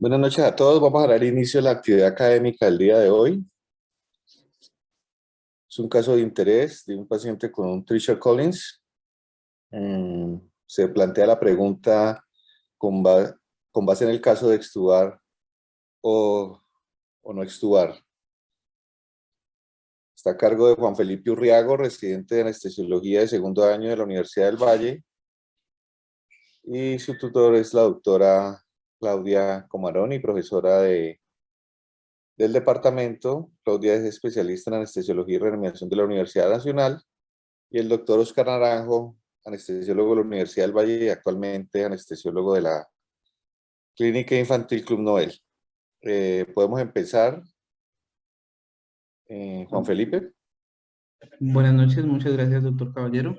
Buenas noches a todos. Vamos a dar inicio a la actividad académica del día de hoy. Es un caso de interés de un paciente con un Treacher Collins. Se plantea la pregunta con, con base en el caso de extubar o no extubar. Está a cargo de Juan Felipe Urriago, residente de anestesiología de segundo año de la Universidad del Valle. Y su tutor es la doctora Claudia Comaroni, profesora del departamento. Claudia es especialista en anestesiología y reanimación de la Universidad Nacional, y el doctor Oscar Naranjo, anestesiólogo de la Universidad del Valle y actualmente anestesiólogo de la Clínica Infantil Club Noel. Podemos empezar. Juan Felipe. Buenas noches, muchas gracias, doctor Caballero.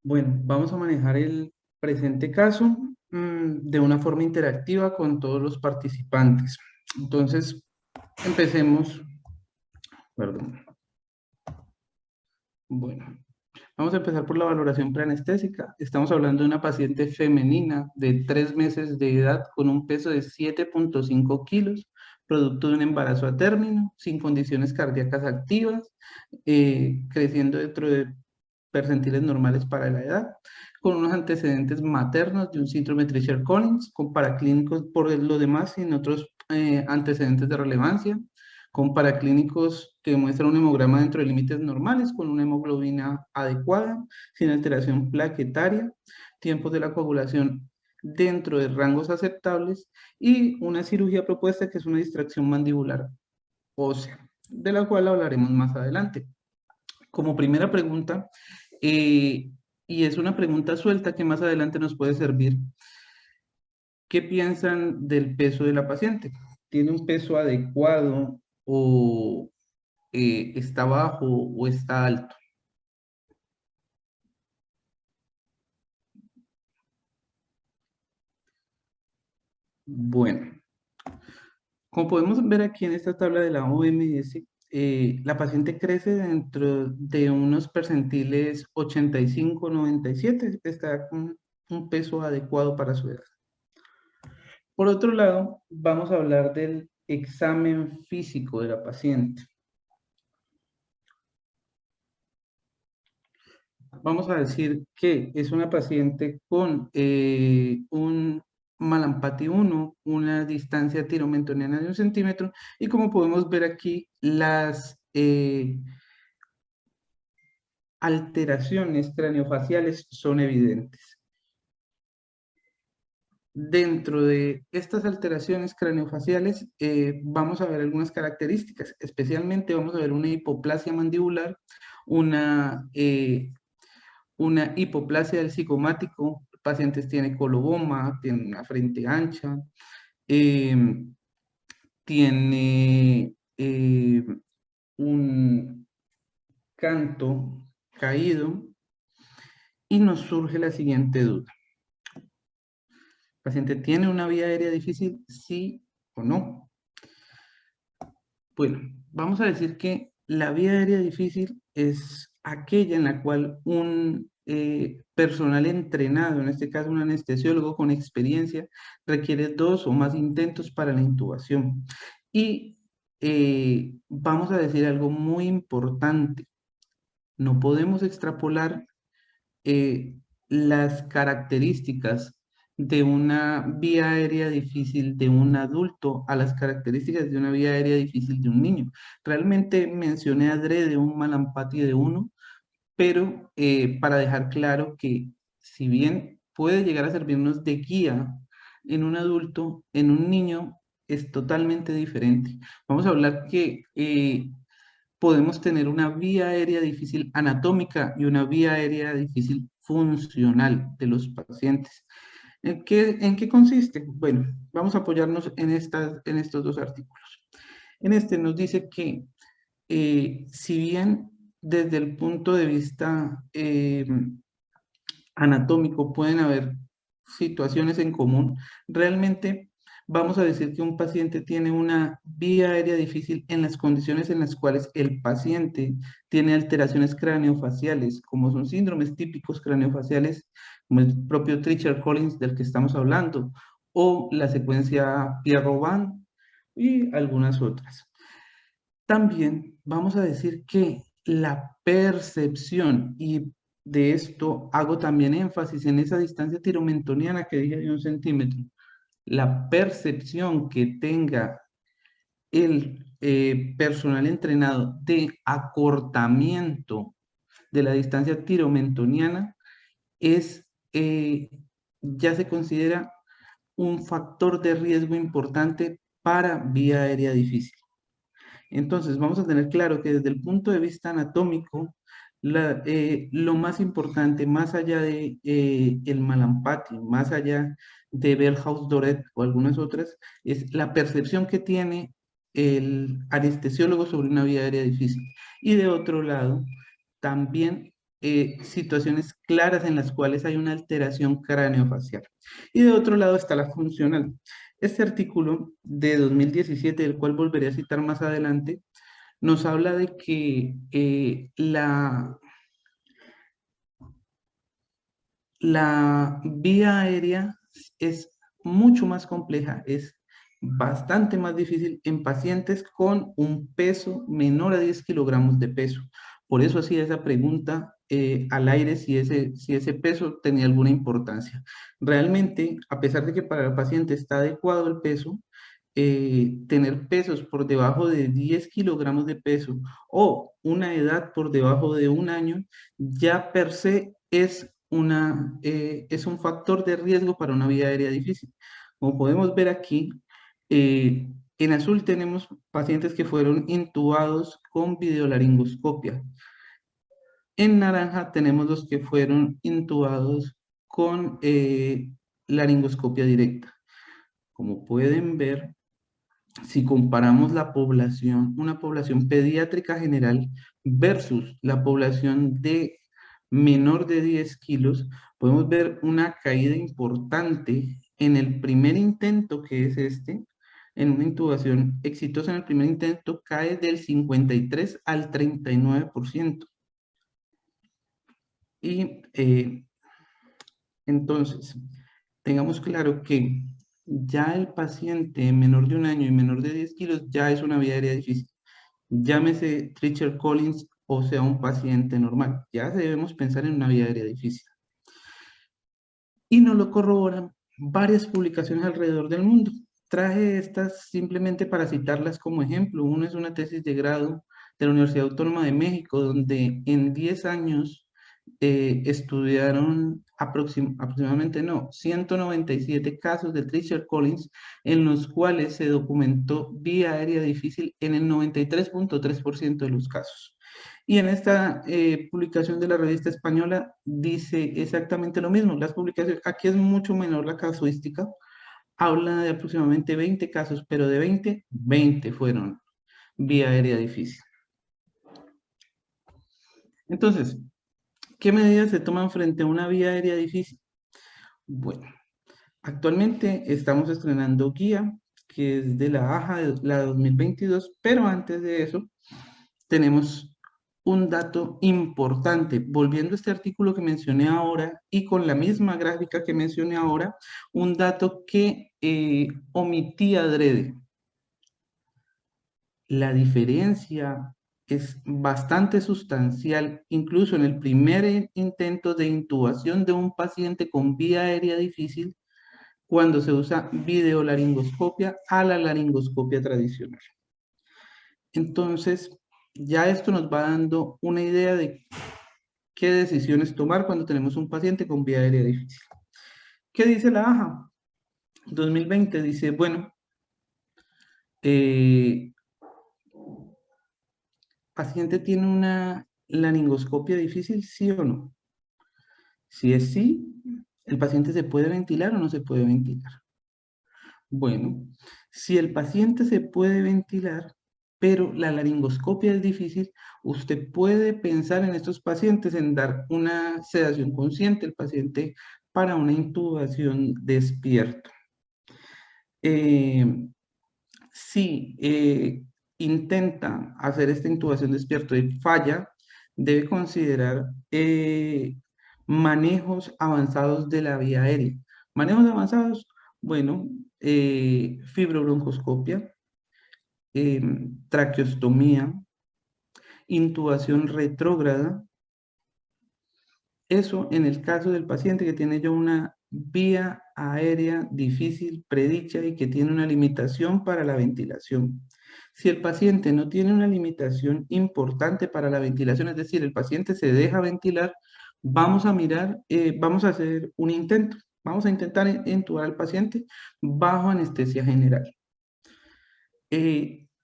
Bueno, vamos a manejar el presente caso de una forma interactiva con todos los participantes. Entonces, empecemos. Perdón. Bueno, vamos a empezar por la valoración preanestésica. Estamos hablando de una paciente femenina de 3 meses de edad con un peso de 7.5 kilos, producto de un embarazo a término, sin condiciones cardíacas activas, creciendo dentro de percentiles normales para la edad, con unos antecedentes maternos de un síndrome Treacher-Collins, con paraclínicos por lo demás sin otros antecedentes de relevancia, con paraclínicos que muestran un hemograma dentro de límites normales, con una hemoglobina adecuada, sin alteración plaquetaria, tiempos de la coagulación dentro de rangos aceptables y una cirugía propuesta que es una distracción mandibular ósea, de la cual hablaremos más adelante. Como primera pregunta, y es una pregunta suelta que más adelante nos puede servir. ¿Qué piensan del peso de la paciente? ¿Tiene un peso adecuado o está bajo o está alto? Bueno, como podemos ver aquí en esta tabla de la OMS, la paciente crece dentro de unos percentiles 85-97, está con un peso adecuado para su edad. Por otro lado, vamos a hablar del examen físico de la paciente. Vamos a decir que es una paciente con un Malampati 1, una distancia tiromentoniana de 1 centímetro, y como podemos ver aquí, las alteraciones craneofaciales son evidentes. Dentro de estas alteraciones craneofaciales vamos a ver algunas características, especialmente vamos a ver una hipoplasia mandibular, una hipoplasia del cigomático, pacientes tienen coloboma, tienen una frente ancha, tiene un canto caído, y nos surge la siguiente duda. ¿El paciente tiene una vía aérea difícil, sí o no? Bueno, vamos a decir que la vía aérea difícil es aquella en la cual un personal entrenado, en este caso un anestesiólogo con experiencia, requiere 2 o más intentos para la intubación. Y vamos a decir algo muy importante. No podemos extrapolar las características de una vía aérea difícil de un adulto a las características de una vía aérea difícil de un niño. Realmente mencioné adrede un Malampati de 1, pero para dejar claro que si bien puede llegar a servirnos de guía en un adulto, en un niño es totalmente diferente. Vamos a hablar que podemos tener una vía aérea difícil anatómica y una vía aérea difícil funcional de los pacientes. ¿En qué consiste? Bueno, vamos a apoyarnos en estos 2 artículos. En este nos dice que si bien desde el punto de vista anatómico pueden haber situaciones en común, realmente vamos a decir que un paciente tiene una vía aérea difícil en las condiciones en las cuales el paciente tiene alteraciones craneofaciales, como son síndromes típicos craneofaciales, como el propio Treacher Collins del que estamos hablando, o la secuencia Pierre-Robin y algunas otras. También vamos a decir que la percepción, y de esto hago también énfasis en esa distancia tiromentoniana que dije de 1 centímetro, la percepción que tenga el personal entrenado de acortamiento de la distancia tiromentoniana es, ya se considera un factor de riesgo importante para vía aérea difícil. Entonces, vamos a tener claro que desde el punto de vista anatómico, lo más importante, más allá de el Malampati, más allá de Bellhaus-Doret o algunas otras, es la percepción que tiene el anestesiólogo sobre una vía aérea difícil. Y de otro lado, también situaciones claras en las cuales hay una alteración craneofacial. Y de otro lado está la funcional. Este artículo de 2017, del cual volveré a citar más adelante, nos habla de que la vía aérea es mucho más compleja, es bastante más difícil en pacientes con un peso menor a 10 kilogramos de peso. Por eso hacía esa pregunta al aire si ese peso tenía alguna importancia. Realmente, a pesar de que para el paciente está adecuado el peso, tener pesos por debajo de 10 kilogramos de peso o una edad por debajo de 1 año, ya per se es un factor de riesgo para una vía aérea difícil. Como podemos ver aquí, en azul tenemos pacientes que fueron intubados con videolaringoscopia. En naranja tenemos los que fueron intubados con laringoscopia directa. Como pueden ver, si comparamos la población, una población pediátrica general versus la población de menor de 10 kilos, podemos ver una caída importante en el primer intento, que es este, en una intubación exitosa en el primer intento, cae del 53 al 39%. Y entonces, tengamos claro que ya el paciente menor de 1 año y menor de 10 kilos ya es una vía aérea difícil. Llámese Treacher Collins o sea un paciente normal. Ya debemos pensar en una vía aérea difícil. Y nos lo corroboran varias publicaciones alrededor del mundo. Traje estas simplemente para citarlas como ejemplo. Una es una tesis de grado de la Universidad Autónoma de México, donde en 10 años estudiaron aproximadamente, 197 casos de Treacher Collins, en los cuales se documentó vía aérea difícil en el 93.3% de los casos. Y en esta publicación de la revista española dice exactamente lo mismo. Las publicaciones, aquí es mucho menor la casuística, habla de aproximadamente 20 casos, pero de 20 fueron vía aérea difícil. Entonces, ¿qué medidas se toman frente a una vía aérea difícil? Bueno, actualmente estamos estrenando guía, que es de la AJA de la 2022, pero antes de eso tenemos un dato importante. Volviendo a este artículo que mencioné ahora y con la misma gráfica que mencioné ahora, un dato que omití adrede. La diferencia es bastante sustancial, incluso en el primer intento de intubación de un paciente con vía aérea difícil, cuando se usa videolaringoscopia a la laringoscopia tradicional. Entonces, ya esto nos va dando una idea de qué decisiones tomar cuando tenemos un paciente con vía aérea difícil. ¿Qué dice la AJA? 2020 dice, bueno, ¿paciente tiene una laringoscopia difícil, sí o no? Si es sí, ¿el paciente se puede ventilar o no se puede ventilar? Bueno, si el paciente se puede ventilar, pero la laringoscopia es difícil, usted puede pensar en estos pacientes en dar una sedación consciente al paciente para una intubación despierto. Si intenta hacer esta intubación despierto y falla, debe considerar manejos avanzados de la vía aérea. Manejos avanzados, Bueno, fibrobroncoscopia, traqueostomía, intubación retrógrada. Eso en el caso del paciente que tiene ya una vía aérea difícil, predicha y que tiene una limitación para la ventilación. Si el paciente no tiene una limitación importante para la ventilación, es decir, el paciente se deja ventilar, vamos a mirar, vamos a hacer un intento. Vamos a intentar intubar al paciente bajo anestesia general.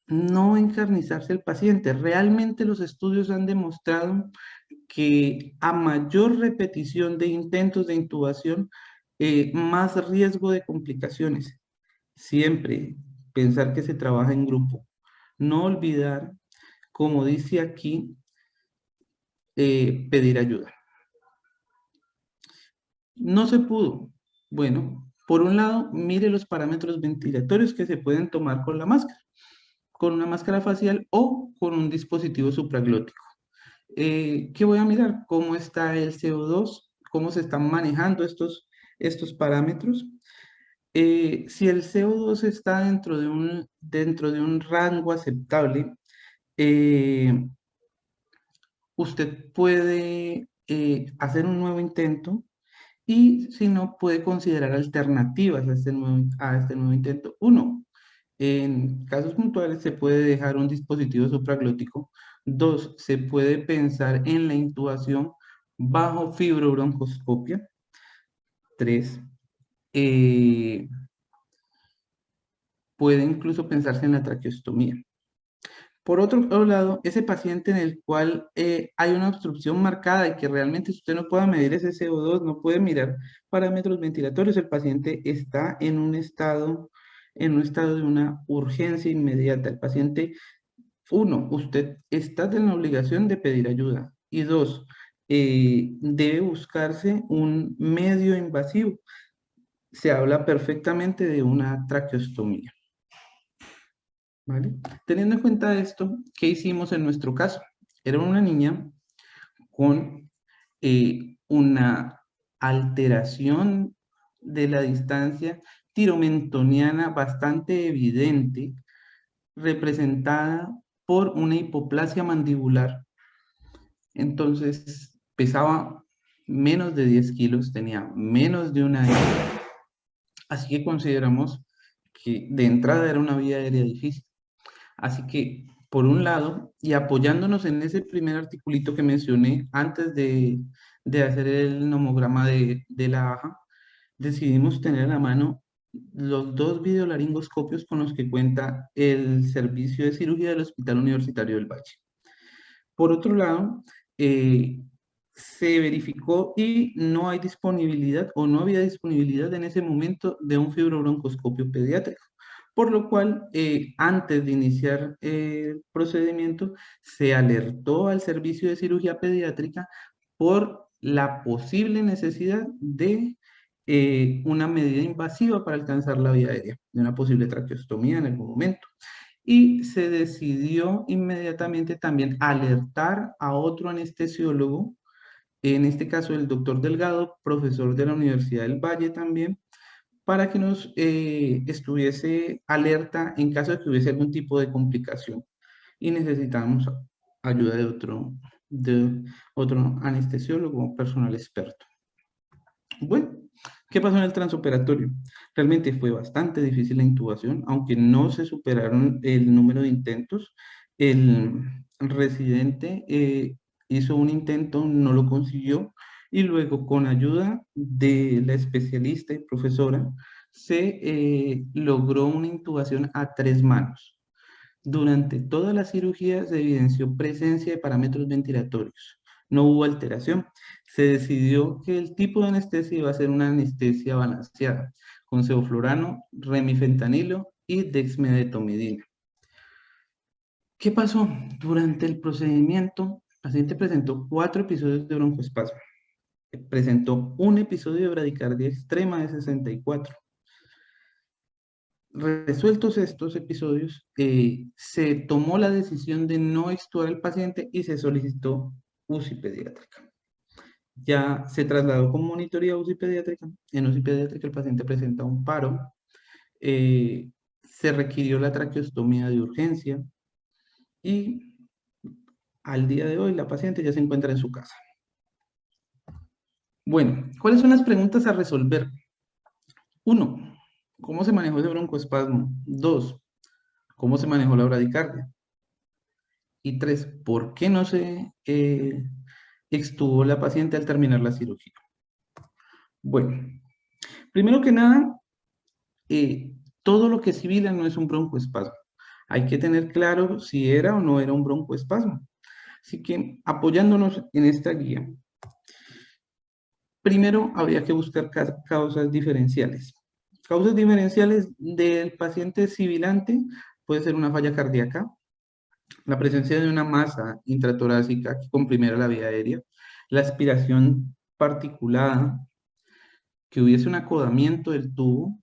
No encarnizarse el paciente. Realmente los estudios han demostrado que a mayor repetición de intentos de intubación, más riesgo de complicaciones. Siempre pensar que se trabaja en grupo. No olvidar, como dice aquí, pedir ayuda. No se pudo. Bueno, por un lado, mire los parámetros ventilatorios que se pueden tomar con la máscara, con una máscara facial o con un dispositivo supraglótico. ¿Qué voy a mirar? ¿Cómo está el CO2? ¿Cómo se están manejando estos parámetros? Si el CO2 está dentro de un rango aceptable, usted puede hacer un nuevo intento y si no, puede considerar alternativas a este nuevo intento. Uno, en casos puntuales se puede dejar un dispositivo supraglótico. Dos, se puede pensar en la intubación bajo fibrobroncoscopia. Tres, puede incluso pensarse en la traqueostomía. Por otro lado, ese paciente en el cual hay una obstrucción marcada y que realmente usted no pueda medir ese CO2, no puede mirar parámetros ventilatorios, el paciente está en un estado de una urgencia inmediata. El paciente, uno, usted está en la obligación de pedir ayuda. Y dos, debe buscarse un medio invasivo. Se habla perfectamente de una traqueostomía. ¿Vale? Teniendo en cuenta esto, ¿qué hicimos en nuestro caso? Era una niña con una alteración de la distancia tiromentoniana bastante evidente, representada por una hipoplasia mandibular. Entonces, pesaba menos de 10 kilos, tenía menos de una año, así que consideramos que de entrada era una vía aérea difícil. Así que, por un lado, y apoyándonos en ese primer articulito que mencioné antes de hacer el nomograma de la AJA, decidimos tener a la mano los dos videolaringoscopios con los que cuenta el servicio de cirugía del Hospital Universitario del Valle. Por otro lado, se verificó y no hay disponibilidad o no había disponibilidad en ese momento de un fibrobroncoscopio pediátrico. Por lo cual, antes de iniciar el procedimiento, se alertó al servicio de cirugía pediátrica por la posible necesidad de una medida invasiva para alcanzar la vía aérea, de una posible traqueostomía en algún momento. Y se decidió inmediatamente también alertar a otro anestesiólogo, en este caso el doctor Delgado, profesor de la Universidad del Valle también, para que nos estuviese alerta en caso de que hubiese algún tipo de complicación y necesitamos ayuda de otro anestesiólogo, personal experto. Bueno, ¿qué pasó en el transoperatorio? Realmente fue bastante difícil la intubación, aunque no se superaron el número de intentos. El residente hizo un intento, no lo consiguió, y luego con ayuda de la especialista y profesora, se logró una intubación a 3 manos. Durante toda la cirugía se evidenció presencia de parámetros ventilatorios. No hubo alteración. Se decidió que el tipo de anestesia iba a ser una anestesia balanceada, con sevoflurano, remifentanilo y dexmedetomidina. ¿Qué pasó? Durante el procedimiento, el paciente presentó 4 episodios de broncoespasmo. Presentó un episodio de bradicardia extrema de 64. Resueltos estos episodios, se tomó la decisión de no extubar al paciente y se solicitó UCI pediátrica. ya se trasladó con monitoría a UCI pediátrica. En UCI pediátrica el paciente presenta un paro. Se requirió la traqueostomía de urgencia y al día de hoy la paciente ya se encuentra en su casa. Bueno, ¿cuáles son las preguntas a resolver? 1. ¿Cómo se manejó ese broncoespasmo? 2. ¿Cómo se manejó la bradicardia? Y 3. ¿Por qué no se extubó la paciente al terminar la cirugía? Bueno, primero que nada, todo lo que sibila no es un broncoespasmo. Hay que tener claro si era o no era un broncoespasmo. Así que, apoyándonos en esta guía, primero habría que buscar causas diferenciales. Causas diferenciales del paciente sibilante puede ser una falla cardíaca, la presencia de una masa intratorácica que comprimiera la vía aérea, la aspiración particulada, que hubiese un acodamiento del tubo,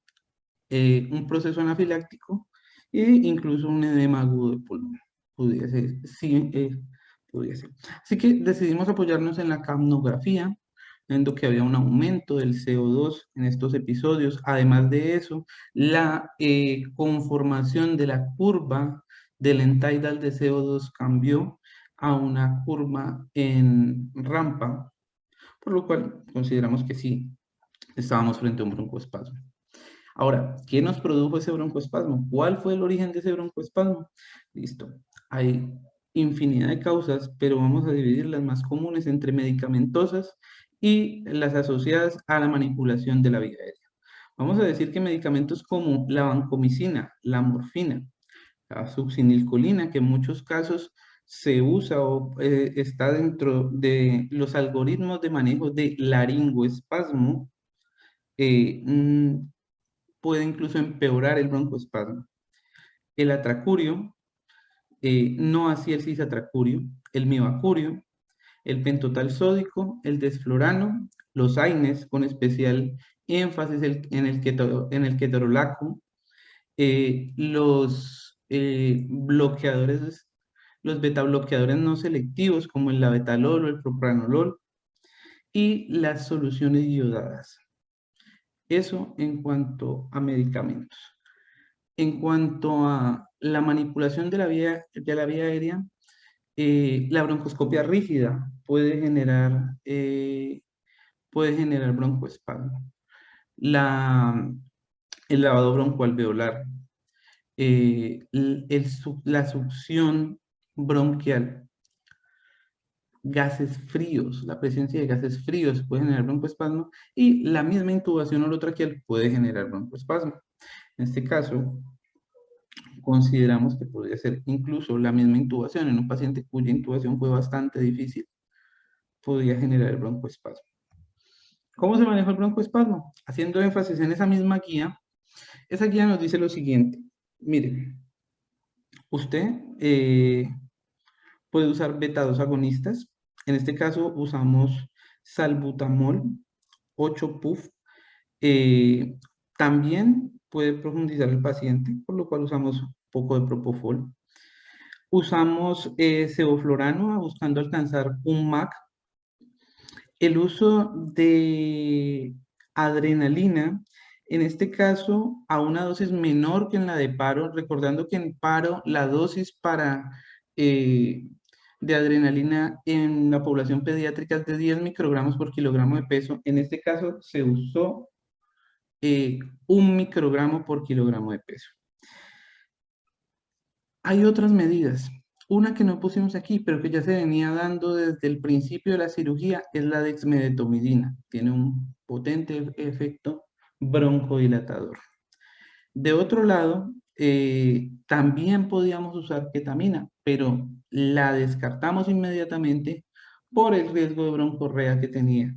un proceso anafiláctico e incluso un edema agudo de pulmón. Pudiese, sí, pudiese. Así que decidimos apoyarnos en la capnografía, viendo que había un aumento del CO2 en estos episodios. Además de eso, la conformación de la curva del entidal de CO2 cambió a una curva en rampa, por lo cual consideramos que sí, estábamos frente a un broncoespasmo. Ahora, ¿qué nos produjo ese broncoespasmo? ¿Cuál fue el origen de ese broncoespasmo? Listo. Hay infinidad de causas, pero vamos a dividir las más comunes entre medicamentosas y las asociadas a la manipulación de la vía aérea. Vamos a decir que medicamentos como la vancomicina, la morfina, la succinilcolina, que en muchos casos se usa o está dentro de los algoritmos de manejo de laringoespasmo, puede incluso empeorar el broncoespasmo. El atracurio, no así el cisatracurio, el mivacurio, el pentotal sódico, el desflorano, los AINES, con especial énfasis en el ketorolaco, los bloqueadores, los betabloqueadores no selectivos como el labetalol o el propranolol, y las soluciones iodadas. Eso en cuanto a medicamentos. En cuanto a la manipulación de la vía aérea, la broncoscopia rígida puede generar broncoespasmo. El lavado broncoalveolar, la succión bronquial, gases fríos, la presencia de gases fríos puede generar broncoespasmo y la misma intubación orotraqueal puede generar broncoespasmo. En este caso, consideramos que podría ser incluso la misma intubación en un paciente cuya intubación fue bastante difícil, podría generar el broncoespasmo. ¿Cómo se maneja el broncoespasmo? Haciendo énfasis en esa misma guía, esa guía nos dice lo siguiente. Miren, usted puede usar beta-2 agonistas. En este caso usamos salbutamol, 8 PUF. También puede profundizar el paciente, por lo cual usamos un poco de propofol. Usamos sevoflurano buscando alcanzar un MAC. El uso de adrenalina, en este caso a una dosis menor que en la de paro, recordando que en paro la dosis de adrenalina en la población pediátrica es de 10 microgramos por kilogramo de peso. En este caso se usó 1 microgramo por kilogramo de peso. Hay otras medidas. Una que no pusimos aquí, pero que ya se venía dando desde el principio de la cirugía, es la dexmedetomidina. Tiene un potente efecto broncodilatador. De otro lado, también podíamos usar ketamina, pero la descartamos inmediatamente por el riesgo de broncorrea que tenía.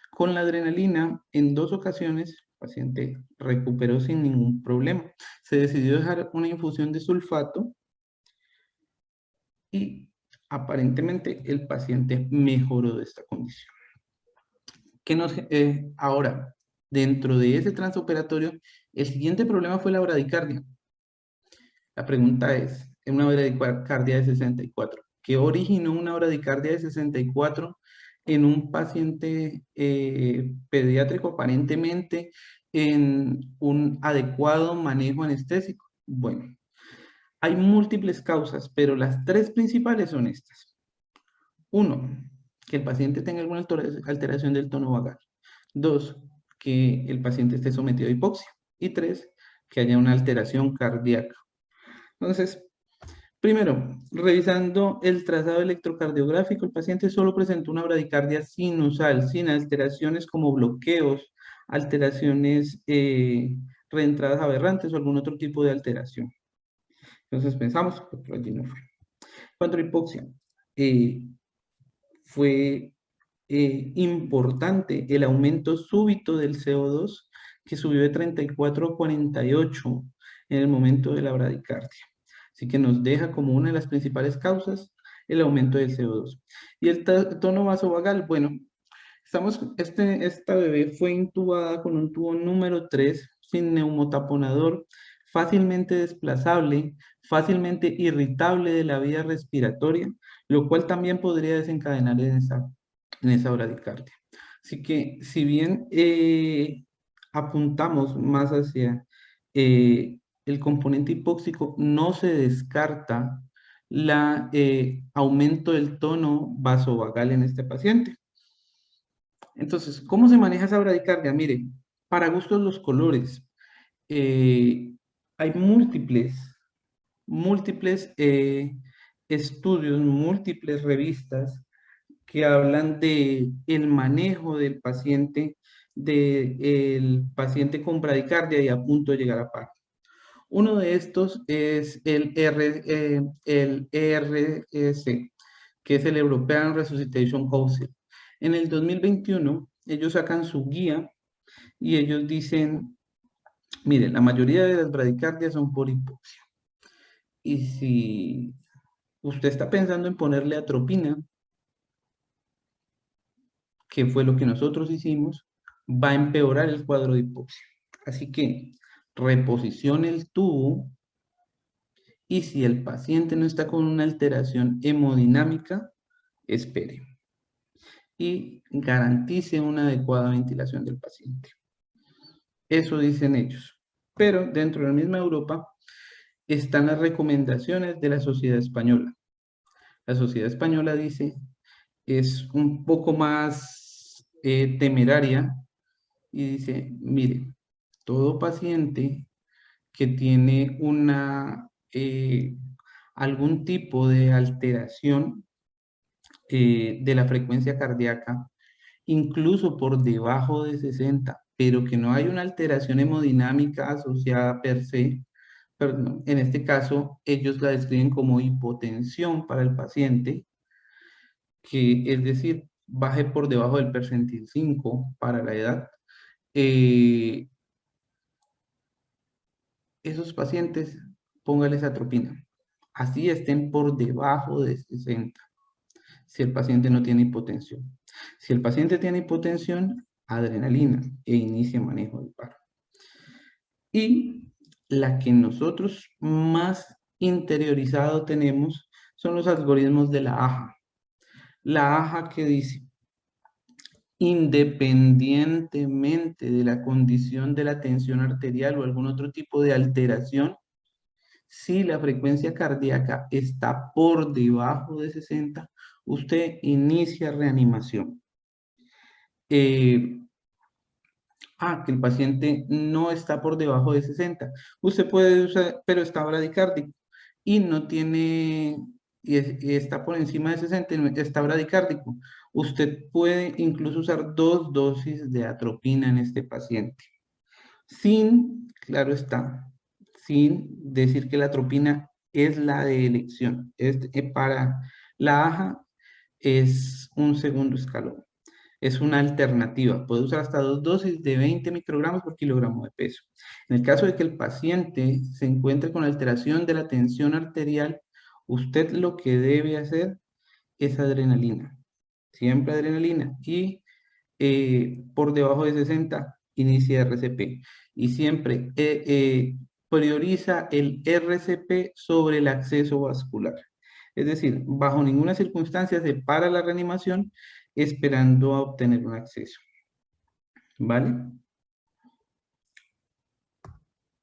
Con la adrenalina, en 2 ocasiones, el paciente recuperó sin ningún problema. Se decidió dejar una infusión de sulfato y aparentemente el paciente mejoró de esta condición. Ahora, dentro de ese transoperatorio, el siguiente problema fue la bradicardia. La pregunta es, en una bradicardia de 64, ¿qué originó una bradicardia de 64 en un paciente pediátrico aparentemente en un adecuado manejo anestésico? Bueno, hay múltiples causas, pero las tres principales son estas. Uno, que el paciente tenga alguna alteración del tono vagal. Dos, que el paciente esté sometido a hipoxia. Y tres, que haya una alteración cardíaca. Entonces, primero, revisando el trazado electrocardiográfico, el paciente solo presentó una bradicardia sinusal, sin alteraciones como bloqueos, alteraciones, reentradas aberrantes o algún otro tipo de alteración. Entonces pensamos que por allí no fue. Cuanto a hipoxia, eh, fue importante el aumento súbito del CO2, que subió de 34 a 48 en el momento de la bradicardia. Así que nos deja como una de las principales causas el aumento del CO2. Y el tono vasovagal, bueno, esta bebé fue intubada con un tubo número 3, sin neumotaponador, fácilmente desplazable, fácilmente irritable de la vía respiratoria, lo cual también podría desencadenar en esa bradicardia. Así que si bien apuntamos más hacia el componente hipóxico, no se descarta el aumento del tono vasovagal en este paciente. Entonces, ¿cómo se maneja esa bradicardia? Mire, para gustos los colores. Hay múltiples estudios, múltiples revistas que hablan de el manejo del paciente con bradicardia y a punto de llegar a paro. Uno de estos es el ERC, que es el European Resuscitation Council. En el 2021, ellos sacan su guía y ellos dicen, miren, la mayoría de las bradicardias son por hipoxia. Y si usted está pensando en ponerle atropina, que fue lo que nosotros hicimos, va a empeorar el cuadro de hipoxia. Así que reposicione el tubo y si el paciente no está con una alteración hemodinámica, espere y garantice una adecuada ventilación del paciente. Eso dicen ellos. Pero dentro de la misma Europa están las recomendaciones de la Sociedad Española. La Sociedad Española dice, es un poco más temeraria y dice, mire, todo paciente que tiene algún tipo de alteración de la frecuencia cardíaca, incluso por debajo de 60, pero que no hay una alteración hemodinámica asociada per se, perdón, en este caso ellos la describen como hipotensión para el paciente, que es decir, baje por debajo del percentil 5 para la edad. Esos pacientes, póngales atropina, así estén por debajo de 60, si el paciente no tiene hipotensión. Si el paciente tiene hipotensión, adrenalina e inicia manejo del paro. Y la que nosotros más interiorizado tenemos son los algoritmos de la AJA. La AJA que dice, independientemente de la condición de la tensión arterial o algún otro tipo de alteración, si la frecuencia cardíaca está por debajo de 60, usted inicia reanimación. Que el paciente no está por debajo de 60. Usted puede usar, pero está bradicárdico y no tiene, y está por encima de 60 y está bradicárdico. Usted puede incluso usar 2 dosis de atropina en este paciente. Claro está, sin decir que la atropina es la de elección. Para la AJA es un segundo escalón. Es una alternativa. Puede usar hasta 2 dosis de 20 microgramos por kilogramo de peso. En el caso de que el paciente se encuentre con alteración de la tensión arterial, usted lo que debe hacer es adrenalina. Siempre adrenalina. Y por debajo de 60, inicia RCP. Y siempre prioriza el RCP sobre el acceso vascular. Es decir, bajo ninguna circunstancia se para la reanimación esperando a obtener un acceso. ¿Vale?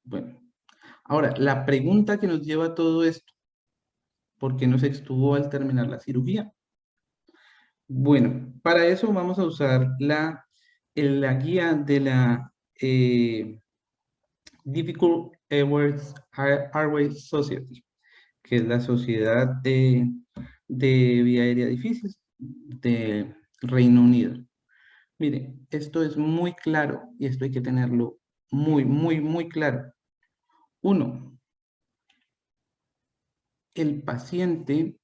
Bueno, ahora, la pregunta que nos lleva a todo esto, ¿por qué no se extubó al terminar la cirugía? Bueno, para eso vamos a usar la guía de la Difficult Airway Society, que es la sociedad de vía aérea difícil de Reino Unido. Miren, esto es muy claro y esto hay que tenerlo muy claro. Uno, el paciente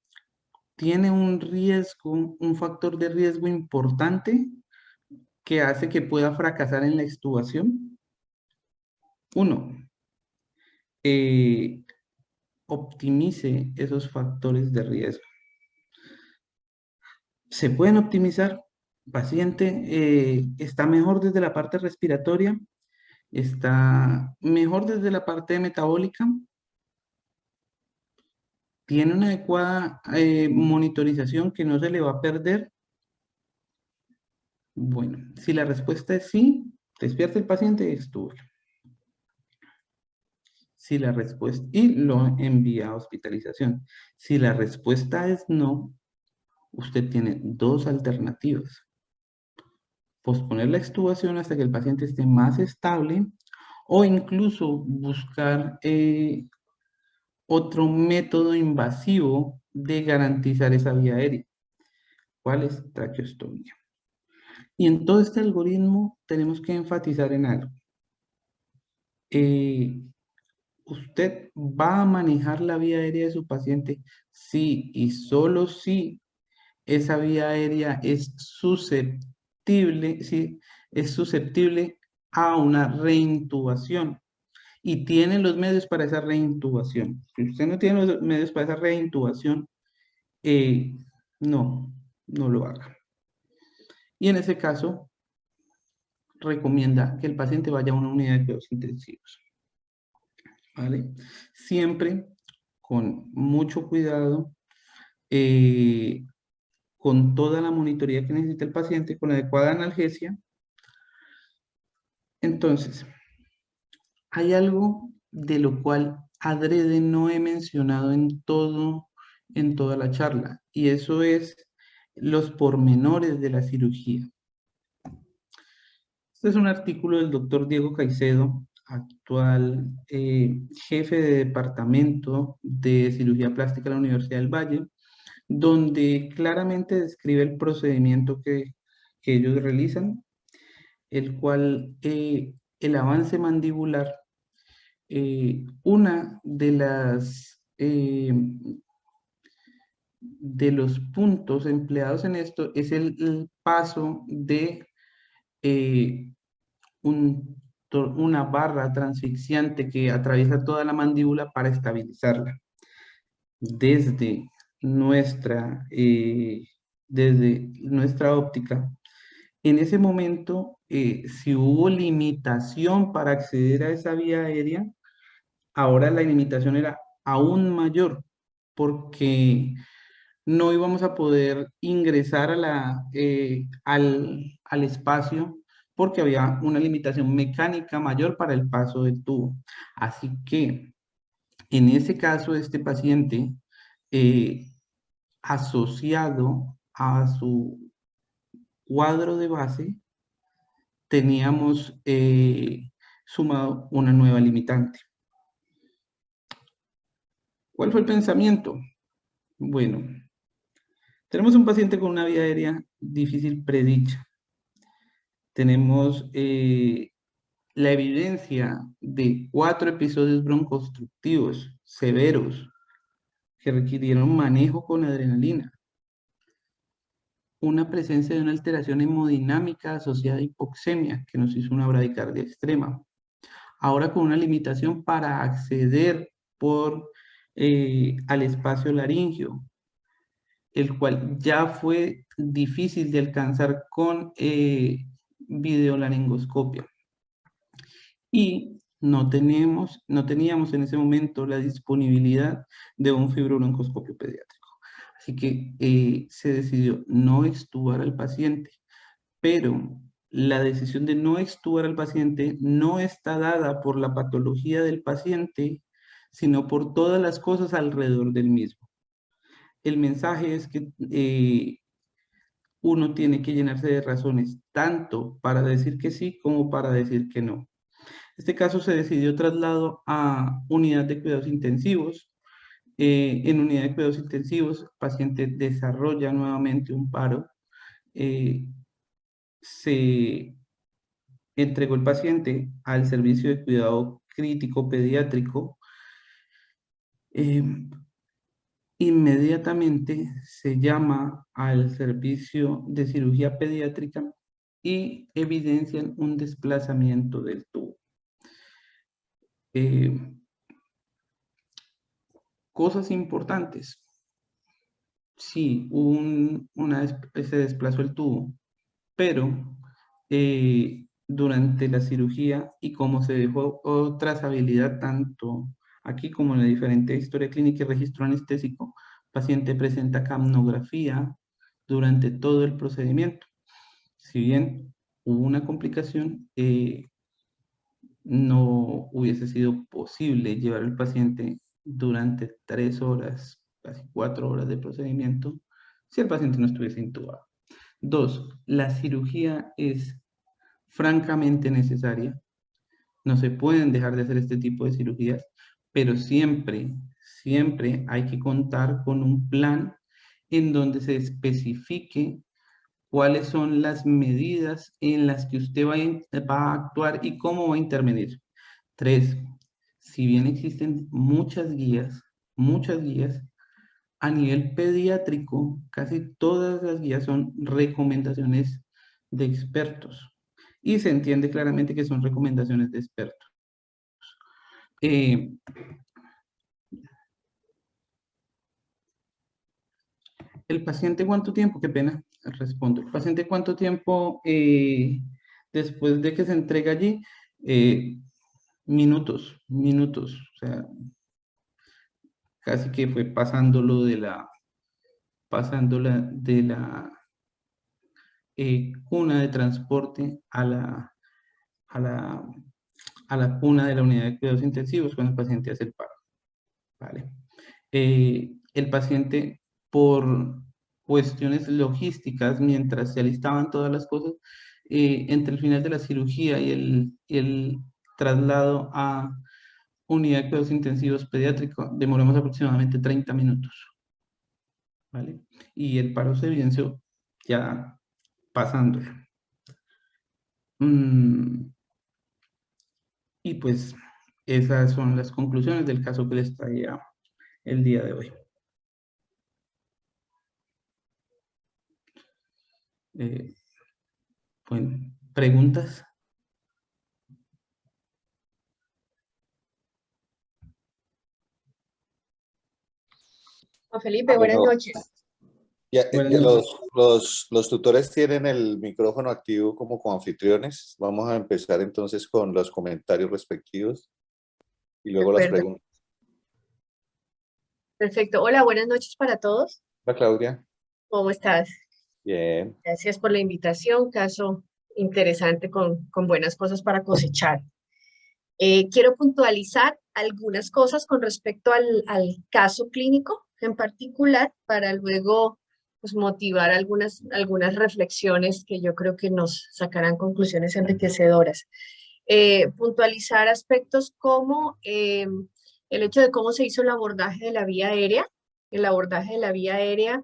tiene un riesgo, un factor de riesgo importante que hace que pueda fracasar en la extubación. Uno, optimice esos factores de riesgo. Se pueden optimizar. El paciente está mejor desde la parte respiratoria, está mejor desde la parte metabólica, tiene una adecuada monitorización que no se le va a perder. Bueno, si la respuesta es sí, despierta el paciente y extúbelo. Si la respuesta, y lo envía a hospitalización. Si la respuesta es no, usted tiene dos alternativas. Posponer la extubación hasta que el paciente esté más estable o incluso buscar otro método invasivo de garantizar esa vía aérea. ¿Cuál es? Traqueostomía. Y en todo este algoritmo tenemos que enfatizar en algo. ¿Usted va a manejar la vía aérea de su paciente? Sí, y solo si esa vía aérea es susceptible, sí, es susceptible a una reintubación y tiene los medios para esa reintubación. Si usted no tiene los medios para esa reintubación, no lo haga. Y en ese caso, recomienda que el paciente vaya a una unidad de cuidados intensivos. ¿Vale? Siempre con mucho cuidado, con toda la monitoría que necesita el paciente, con la adecuada analgesia. Entonces, hay algo de lo cual adrede no he mencionado en toda la charla, y eso es los pormenores de la cirugía. Este es un artículo del doctor Diego Caicedo, actual jefe de departamento de cirugía plástica de la Universidad del Valle, donde claramente describe el procedimiento que ellos realizan, el cual el avance mandibular, una de los puntos empleados en esto es el paso de una barra transfixiante que atraviesa toda la mandíbula para estabilizarla. Desde nuestra óptica, en ese momento, si hubo limitación para acceder a esa vía aérea, ahora la limitación era aún mayor, porque no íbamos a poder ingresar al espacio porque había una limitación mecánica mayor para el paso del tubo. Así que, en ese caso, este paciente, asociado a su cuadro de base, teníamos sumado una nueva limitante. ¿Cuál fue el pensamiento? Bueno, tenemos un paciente con una vía aérea difícil predicha. Tenemos la evidencia de 4 episodios broncoobstructivos severos que requirieron manejo con adrenalina. Una presencia de una alteración hemodinámica asociada a hipoxemia que nos hizo una bradicardia extrema. Ahora con una limitación para acceder al espacio laringio, el cual ya fue difícil de alcanzar con videolaringoscopia. Y no teníamos en ese momento la disponibilidad de un fibrobroncoscopio pediátrico. Así que se decidió no extubar al paciente, pero la decisión de no extubar al paciente no está dada por la patología del paciente, sino por todas las cosas alrededor del mismo. El mensaje es que uno tiene que llenarse de razones, tanto para decir que sí como para decir que no. Este caso se decidió traslado a unidad de cuidados intensivos. En unidad de cuidados intensivos, el paciente desarrolla nuevamente un paro. Se entregó el paciente al servicio de cuidado crítico pediátrico. Inmediatamente se llama al servicio de cirugía pediátrica y evidencian un desplazamiento del tubo. Cosas importantes. Sí, se desplazó el tubo, pero durante la cirugía y como se dejó trazabilidad tanto aquí como en la diferente historia clínica y registro anestésico, paciente presenta capnografía durante todo el procedimiento. Si bien hubo una complicación, no hubiese sido posible llevar al paciente durante 3 horas, casi 4 horas de procedimiento, si el paciente no estuviese intubado. 2, la cirugía es francamente necesaria. No se pueden dejar de hacer este tipo de cirugías, pero siempre, siempre hay que contar con un plan en donde se especifique cuáles son las medidas en las que usted va a actuar y cómo va a intervenir. 3, si bien existen muchas guías, a nivel pediátrico, casi todas las guías son recomendaciones de expertos. Y se entiende claramente que son recomendaciones de expertos. ¿El paciente cuánto tiempo? Qué pena, respondo. ¿El paciente cuánto tiempo después de que se entrega allí? Minutos. O sea, casi que fue pasándola de la cuna de transporte a la cuna de la unidad de cuidados intensivos cuando el paciente hace el paro. ¿Vale? El paciente, por cuestiones logísticas, mientras se alistaban todas las cosas, entre el final de la cirugía y el traslado a unidad de cuidados intensivos pediátricos, demoramos aproximadamente 30 minutos. ¿Vale? Y el paro se evidenció ya pasándolo. Y pues esas son las conclusiones del caso que les traía el día de hoy. Bueno, ¿preguntas? Juan Felipe, buenas Bueno, noches. Buenas ya noches. los tutores tienen el micrófono activo como anfitriones. Vamos a empezar entonces con los comentarios respectivos y De luego las acuerdo. preguntas. Perfecto. Hola, buenas noches para todos. Hola, Claudia. ¿Cómo estás? Bien. Gracias por la invitación. Caso interesante con buenas cosas para cosechar. Quiero puntualizar algunas cosas con respecto al caso clínico en particular para luego pues, motivar algunas reflexiones que yo creo que nos sacarán conclusiones enriquecedoras. Puntualizar aspectos como el hecho de cómo se hizo el abordaje de la vía aérea. El abordaje de la vía aérea,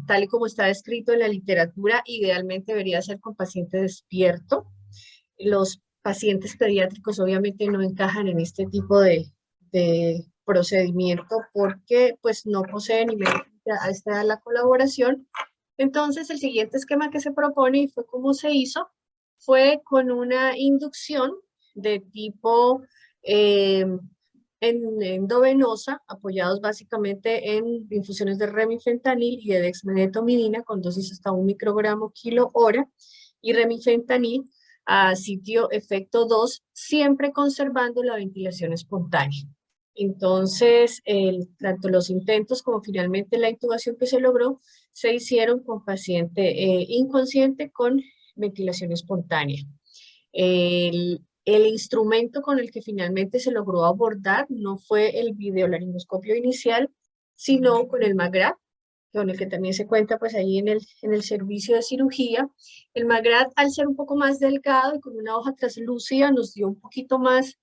tal y como está descrito en la literatura, idealmente debería ser con paciente despierto. Los pacientes pediátricos obviamente no encajan en este tipo de procedimiento porque pues no poseen a esta la colaboración. Entonces el siguiente esquema que se propone y fue como se hizo fue con una inducción de tipo endovenosa, apoyados básicamente en infusiones de remifentanil y de dexmedetomidina con dosis hasta 1 microgramo kilo hora y remifentanil a sitio efecto 2, siempre conservando la ventilación espontánea. Entonces, tanto los intentos como finalmente la intubación que se logró, se hicieron con paciente inconsciente con ventilación espontánea. El instrumento con el que finalmente se logró abordar no fue el videolaringoscopio inicial, sino con el MAGRAD, con el que también se cuenta pues ahí en el servicio de cirugía. El MAGRAD, al ser un poco más delgado y con una hoja translúcida, nos dio un poquito más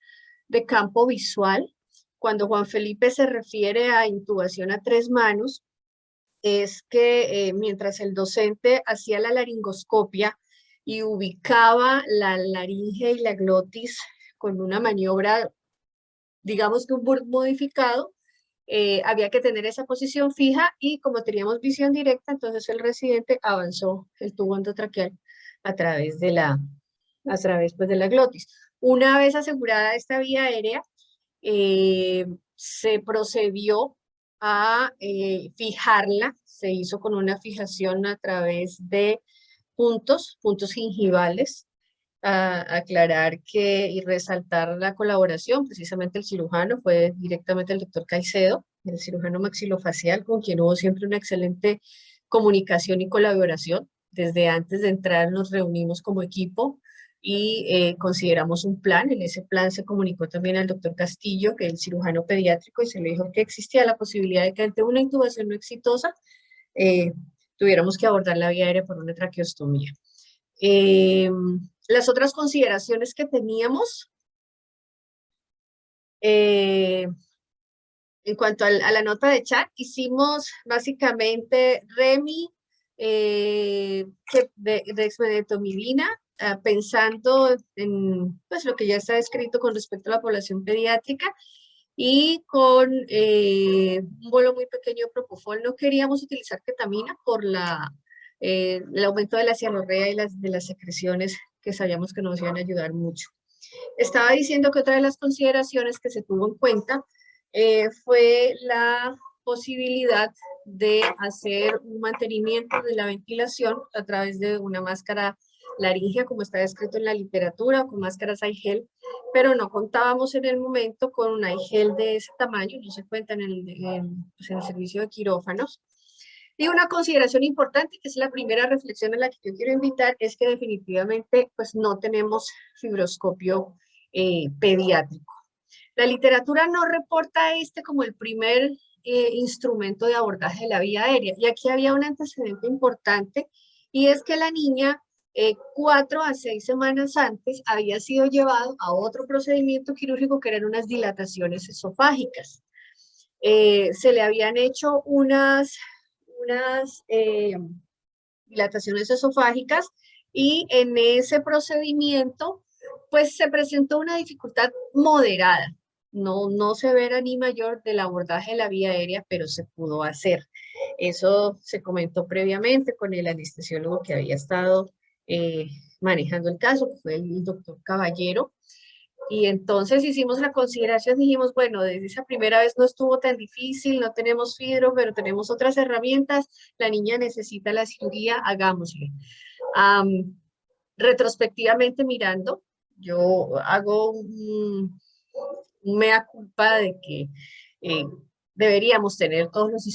de campo visual. Cuando Juan Felipe se refiere a intubación a 3 manos, es que mientras el docente hacía la laringoscopia y ubicaba la laringe y la glotis con una maniobra, digamos que un burp modificado, había que tener esa posición fija y como teníamos visión directa, entonces el residente avanzó el tubo endotraqueal a través pues, de la glotis. Una vez asegurada esta vía aérea, se procedió a fijarla, se hizo con una fijación a través de puntos gingivales, a aclarar que y resaltar la colaboración, precisamente el cirujano fue directamente el doctor Caicedo, el cirujano maxilofacial, con quien hubo siempre una excelente comunicación y colaboración. Desde antes de entrar nos reunimos como equipo y consideramos un plan. En ese plan se comunicó también al doctor Castillo, que es el cirujano pediátrico, y se le dijo que existía la posibilidad de que ante una intubación no exitosa tuviéramos que abordar la vía aérea por una traqueostomía. Las otras consideraciones que teníamos en cuanto a la nota de chat, hicimos básicamente REMI, dexmedetomidina, pensando en pues, lo que ya está escrito con respecto a la población pediátrica, y con un bolo muy pequeño de propofol. No queríamos utilizar ketamina por el aumento de la cianorrea y de las secreciones que sabíamos que nos iban a ayudar mucho. Estaba diciendo que otra de las consideraciones que se tuvo en cuenta fue la posibilidad de hacer un mantenimiento de la ventilación a través de una máscara laringea, como está descrito en la literatura, o con máscaras iGel, pero no contábamos en el momento con un iGel de ese tamaño, no se cuenta en el servicio de quirófanos. Y una consideración importante, que es la primera reflexión a la que yo quiero invitar, es que definitivamente pues, no tenemos fibroscopio pediátrico. La literatura no reporta como el primer instrumento de abordaje de la vía aérea. Y aquí había un antecedente importante, y es que la niña 4 a 6 semanas antes había sido llevado a otro procedimiento quirúrgico que eran unas dilataciones esofágicas. Se le habían hecho unas dilataciones esofágicas, y en ese procedimiento pues se presentó una dificultad moderada, no severa ni mayor del abordaje de la vía aérea, pero se pudo hacer. Eso se comentó previamente con el anestesiólogo que había estado manejando el caso, que fue el doctor Caballero. Y entonces hicimos la consideración, dijimos, bueno, desde esa primera vez no estuvo tan difícil, no tenemos fibro, pero tenemos otras herramientas, la niña necesita la cirugía, hagámosle. Retrospectivamente mirando, yo hago un mea culpa de que deberíamos tener todos los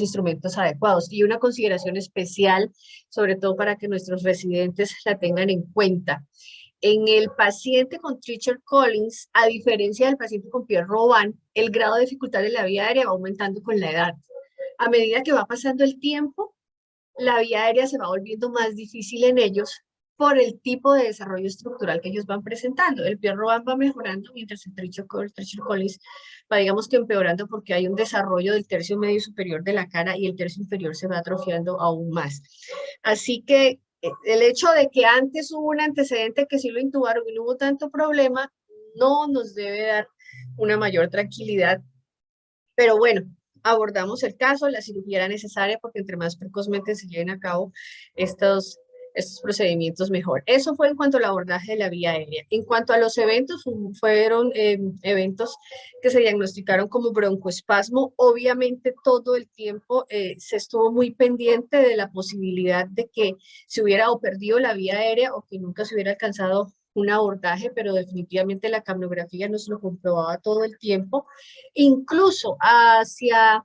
instrumentos adecuados, y una consideración especial, sobre todo para que nuestros residentes la tengan en cuenta. En el paciente con Treacher Collins, a diferencia del paciente con Pierre-Robin, el grado de dificultad de la vía aérea va aumentando con la edad. A medida que va pasando el tiempo, la vía aérea se va volviendo más difícil en ellos por el tipo de desarrollo estructural que ellos van presentando. El Pierre-Robin va mejorando, mientras el Treacher Collins va, digamos que empeorando, porque hay un desarrollo del tercio medio superior de la cara y el tercio inferior se va atrofiando aún más. Así que el hecho de que antes hubo un antecedente que sí lo intubaron y no hubo tanto problema, no nos debe dar una mayor tranquilidad. Pero bueno, abordamos el caso, la cirugía era necesaria porque entre más precozmente se lleven a cabo estos procedimientos, mejor. Eso fue en cuanto al abordaje de la vía aérea. En cuanto a los eventos, fueron eventos que se diagnosticaron como broncoespasmo. Obviamente todo el tiempo se estuvo muy pendiente de la posibilidad de que se hubiera o perdido la vía aérea o que nunca se hubiera alcanzado un abordaje, pero definitivamente la capnografía nos lo comprobaba todo el tiempo, incluso hacia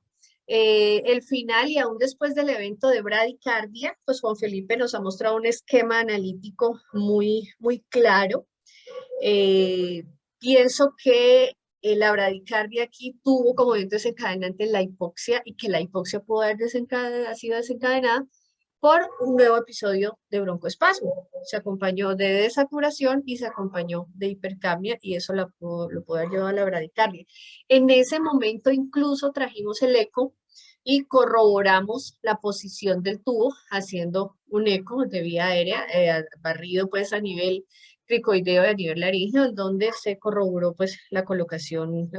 el final y aún después del evento de bradicardia, pues Juan Felipe nos ha mostrado un esquema analítico muy claro. Pienso que la bradicardia aquí tuvo como evento desencadenante la hipoxia y que la hipoxia pudo haber sido desencadenada por un nuevo episodio de broncoespasmo. Se acompañó de desaturación y se acompañó de hipercapnia y eso lo pudo haber llevado a la bradicardia. En ese momento incluso trajimos el eco y corroboramos la posición del tubo haciendo un eco de vía aérea, barrido pues a nivel cricoideo y a nivel laríngeo, en donde se corroboró pues la colocación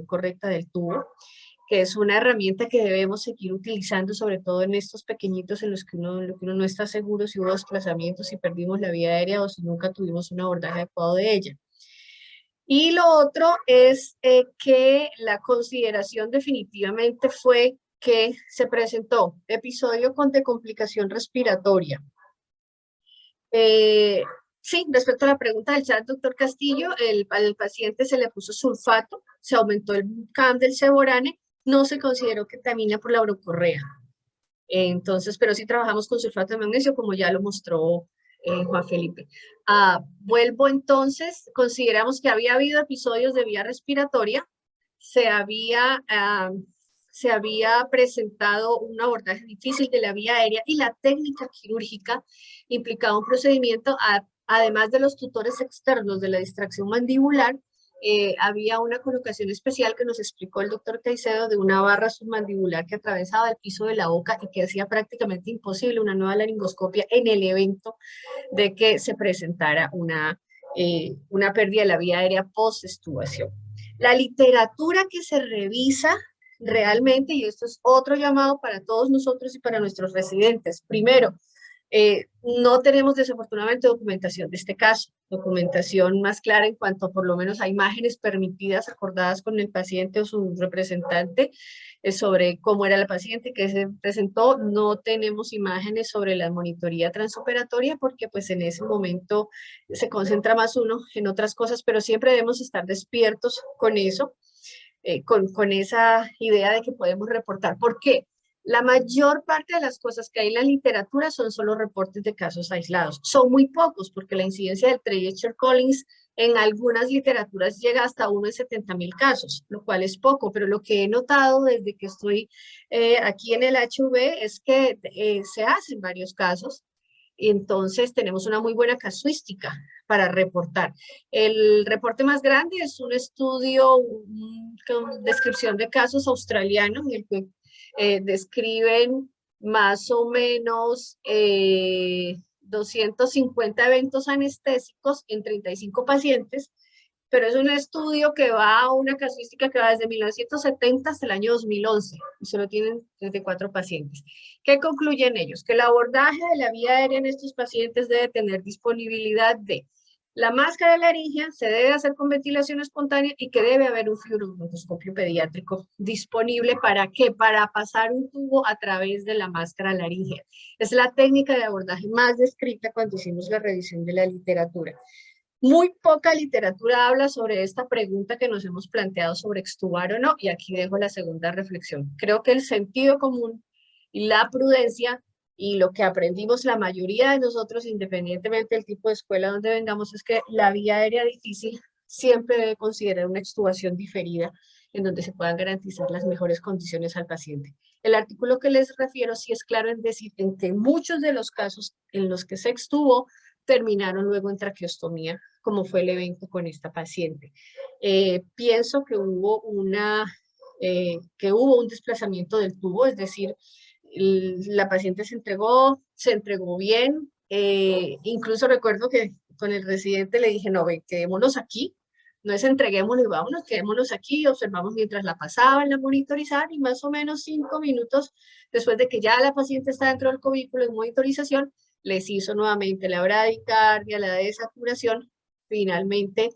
correcta del tubo, que es una herramienta que debemos seguir utilizando, sobre todo en estos pequeñitos en los que uno no está seguro si hubo desplazamientos, si perdimos la vía aérea o si nunca tuvimos un abordaje adecuado de ella. Y lo otro es que la consideración definitivamente fue que se presentó episodio con decomplicación respiratoria. Sí, respecto a la pregunta del chat, doctor Castillo, al paciente se le puso sulfato, se aumentó el CAM del seborane, no se consideró ketamina por la broncorrea. Entonces, pero sí trabajamos con sulfato de magnesio, como ya lo mostró Juan Felipe. Vuelvo entonces, consideramos que había habido episodios de vía respiratoria, se había presentado un abordaje difícil de la vía aérea y la técnica quirúrgica implicaba un procedimiento, además de los tutores externos de la distracción mandibular, había una colocación especial que nos explicó el doctor Caicedo de una barra submandibular que atravesaba el piso de la boca y que hacía prácticamente imposible una nueva laringoscopia en el evento de que se presentara una pérdida de la vía aérea post-extubación. La literatura que se revisa realmente, y esto es otro llamado para todos nosotros y para nuestros residentes. Primero, no tenemos desafortunadamente documentación de este caso, documentación más clara en cuanto por lo menos a imágenes permitidas acordadas con el paciente o su representante sobre cómo era la paciente que se presentó. No tenemos imágenes sobre la monitoría transoperatoria porque pues en ese momento se concentra más uno en otras cosas, pero siempre debemos estar despiertos con eso, con esa idea de que podemos reportar. ¿Por qué? La mayor parte de las cosas que hay en la literatura son solo reportes de casos aislados. Son muy pocos porque la incidencia del Treacher-Collins en algunas literaturas llega hasta 1 en 70,000 casos, lo cual es poco, pero lo que he notado desde que estoy aquí en el HV es que se hacen varios casos y entonces tenemos una muy buena casuística para reportar. El reporte más grande es un estudio con descripción de casos australianos en el que describen más o menos 250 eventos anestésicos en 35 pacientes, pero es un estudio que va a una casuística que va desde 1970 hasta el año 2011 y solo tienen 34 pacientes. ¿Qué concluyen ellos? Que el abordaje de la vía aérea en estos pacientes debe tener disponibilidad de la máscara laríngea, se debe hacer con ventilación espontánea y que debe haber un fluorobroncoscopio pediátrico disponible. ¿Para qué? Para pasar un tubo a través de la máscara laríngea. Es la técnica de abordaje más descrita cuando hicimos la revisión de la literatura. Muy poca literatura habla sobre esta pregunta que nos hemos planteado sobre extubar o no, y aquí dejo la segunda reflexión. Creo que el sentido común y la prudencia y lo que aprendimos la mayoría de nosotros, independientemente del tipo de escuela donde vengamos, es que la vía aérea difícil siempre debe considerar una extubación diferida en donde se puedan garantizar las mejores condiciones al paciente. El artículo que les refiero sí es claro en decir en que muchos de los casos en los que se extubó terminaron luego en traqueostomía, como fue el evento con esta paciente. Pienso que hubo un desplazamiento del tubo, es decir, la paciente se entregó bien. Incluso recuerdo que con el residente le dije, no, ven, quedémonos aquí, no es entreguémonos y vámonos, quedémonos aquí, observamos mientras la pasaban, la monitorizaban y más o menos 5 minutos después de que ya la paciente está dentro del cubículo en monitorización, les hizo nuevamente la bradicardia, la desaturación, finalmente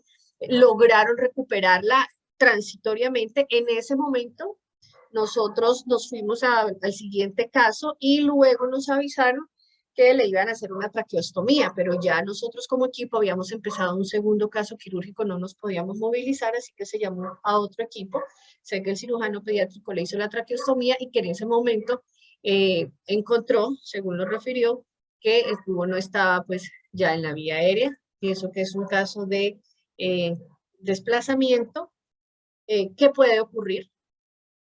lograron recuperarla transitoriamente. En ese momento nosotros nos fuimos al siguiente caso y luego nos avisaron que le iban a hacer una traqueostomía, pero ya nosotros como equipo habíamos empezado un segundo caso quirúrgico, no nos podíamos movilizar, así que se llamó a otro equipo. Sé que el cirujano pediátrico le hizo la traqueostomía y que en ese momento encontró, según lo refirió, que el tubo no estaba pues ya en la vía aérea. Pienso que es un caso de desplazamiento. ¿Qué puede ocurrir?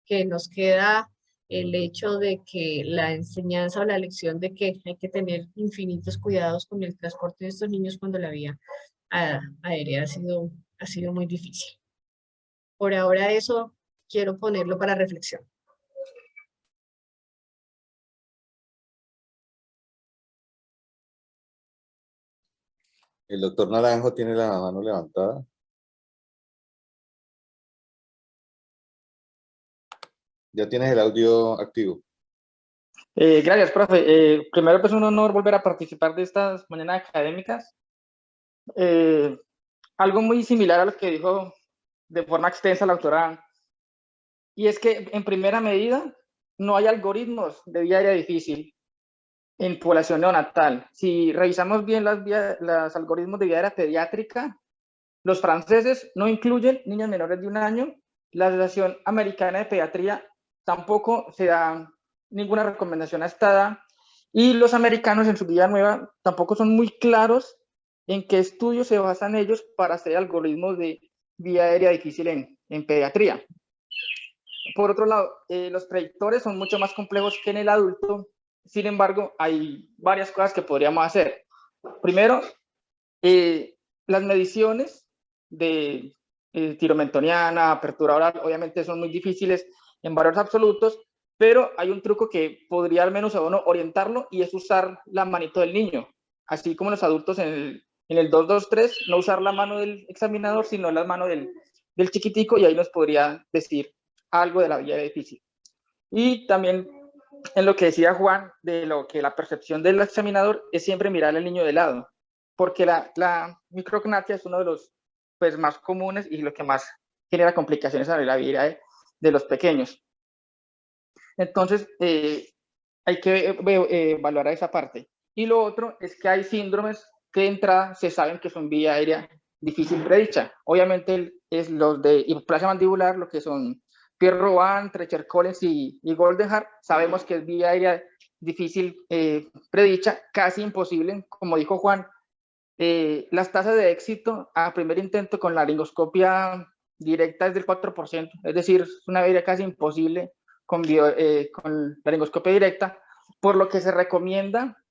Que nos queda el hecho de que la enseñanza o la lección de que hay que tener infinitos cuidados con el transporte de estos niños cuando la vía aérea ha sido muy difícil. Por ahora eso quiero ponerlo para reflexión. El doctor Naranjo tiene la mano levantada. Ya tienes el audio activo. Gracias, profe. Primero, pues un honor volver a participar de estas mañanas académicas. Algo muy similar a lo que dijo de forma extensa la doctora, y es que en primera medida no hay algoritmos de vía aérea difícil en población neonatal. Si revisamos bien los algoritmos de vía aérea pediátrica, los franceses no incluyen niños menores de 1 año, la Asociación Americana de Pediatría tampoco se da ninguna recomendación a esta edad, y los americanos en su guía nueva tampoco son muy claros en qué estudios se basan ellos para hacer algoritmos de vía aérea difícil en pediatría. Por otro lado, los predictores son mucho más complejos que en el adulto. Sin embargo, hay varias cosas que podríamos hacer. Primero, las mediciones de tiromentoniana, apertura oral, obviamente son muy difíciles en valores absolutos, pero hay un truco que podría al menos a uno orientarlo, y es usar la manito del niño. Así como los adultos en el 223, no usar la mano del examinador, sino la mano del chiquitico, y ahí nos podría decir algo de la vía difícil. Y también en lo que decía Juan, de lo que la percepción del examinador es siempre mirar al niño de lado, porque la micrognatia es uno de los pues, más comunes y lo que más genera complicaciones a la vida de los pequeños. Entonces, hay que valorar esa parte. Y lo otro es que hay síndromes que de entrada se saben que son vía aérea difícil predicha. Obviamente es los de hipoplasia mandibular, lo que son Pierre-Robin, Treacher-Collins y Goldenhar. Sabemos que es vía aérea difícil predicha, casi imposible. Como dijo Juan, las tasas de éxito a primer intento con laringoscopia directa es del 4%, es decir, es una vía aérea casi imposible con laringoscopia directa, por lo que se recomienda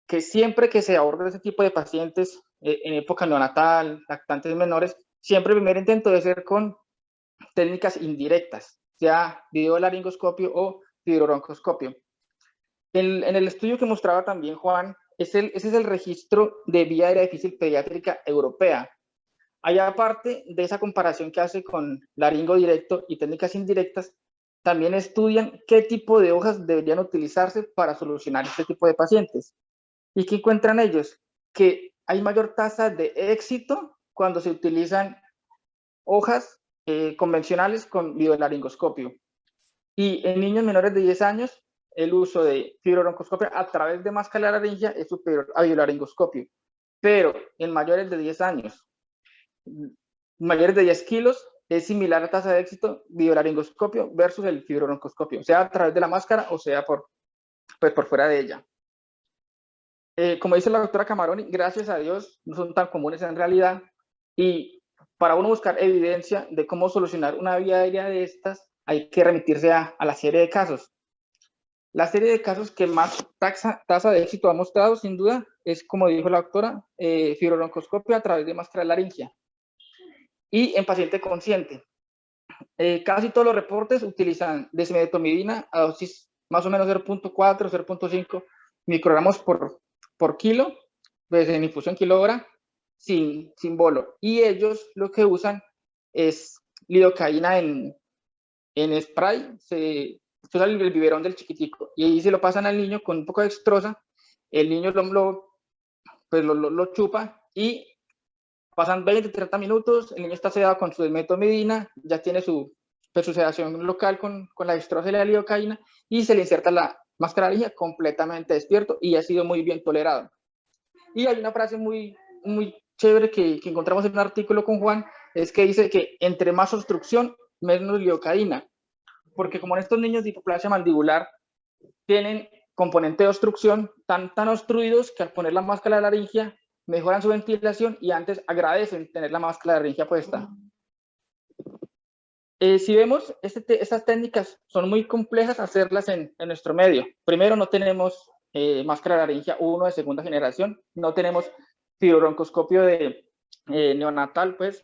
que siempre que se aborde ese tipo de pacientes en época neonatal, lactantes menores, siempre el primer intento debe ser con técnicas indirectas, sea videolaringoscopio o fibrobroncoscopio. En el estudio que mostraba también Juan, ese es el registro de vía aérea difícil pediátrica europea. Allá, aparte de esa comparación que hace con laringo directo y técnicas indirectas, también estudian qué tipo de hojas deberían utilizarse para solucionar este tipo de pacientes. ¿Y qué encuentran ellos? Que hay mayor tasa de éxito cuando se utilizan hojas convencionales con videolaringoscopio. Y en niños menores de 10 años, el uso de fibrobroncoscopia a través de máscara laringia es superior a videolaringoscopio. Pero en mayores de 10 años, mayores de 10 kilos, es similar la tasa de éxito videolaringoscopio versus el fibrobroncoscopio, sea a través de la máscara o sea por fuera de ella. Como dice la doctora Camaroni, gracias a Dios no son tan comunes en realidad, y para uno buscar evidencia de cómo solucionar una vía aérea de estas, hay que remitirse a la serie de casos. La serie de casos que más tasa de éxito ha mostrado, sin duda, es, como dijo la doctora, fibrobroncoscopio a través de máscara laringia y en paciente consciente. Casi todos los reportes utilizan dexmedetomidina a dosis más o menos 0.4, 0.5 microgramos por kilo, pues en infusión kilogramo, sin bolo. Y ellos lo que usan es lidocaína en spray, se usa el biberón del chiquitico, y ahí se lo pasan al niño con un poco de dextrosa, el niño lo chupa, y pasan 20, 30 minutos, el niño está sedado con su dexmedetomidina, ya tiene su sedación local con la dextrosa y la lidocaína, y se le inserta mascarilla completamente despierto y ha sido muy bien tolerado. Y hay una frase muy chévere que encontramos en un artículo con Juan, es que dice que entre más obstrucción, menos lidocaína, porque como en estos niños de hipoplasia mandibular tienen componente de obstrucción tan obstruidos que al poner la máscara de laringia mejoran su ventilación y antes agradecen tener la máscara de laringia puesta. Si vemos, estas técnicas son muy complejas hacerlas en nuestro medio. Primero, no tenemos máscara de laringia 1 de segunda generación, no tenemos fibrobroncoscopio de neonatal, pues,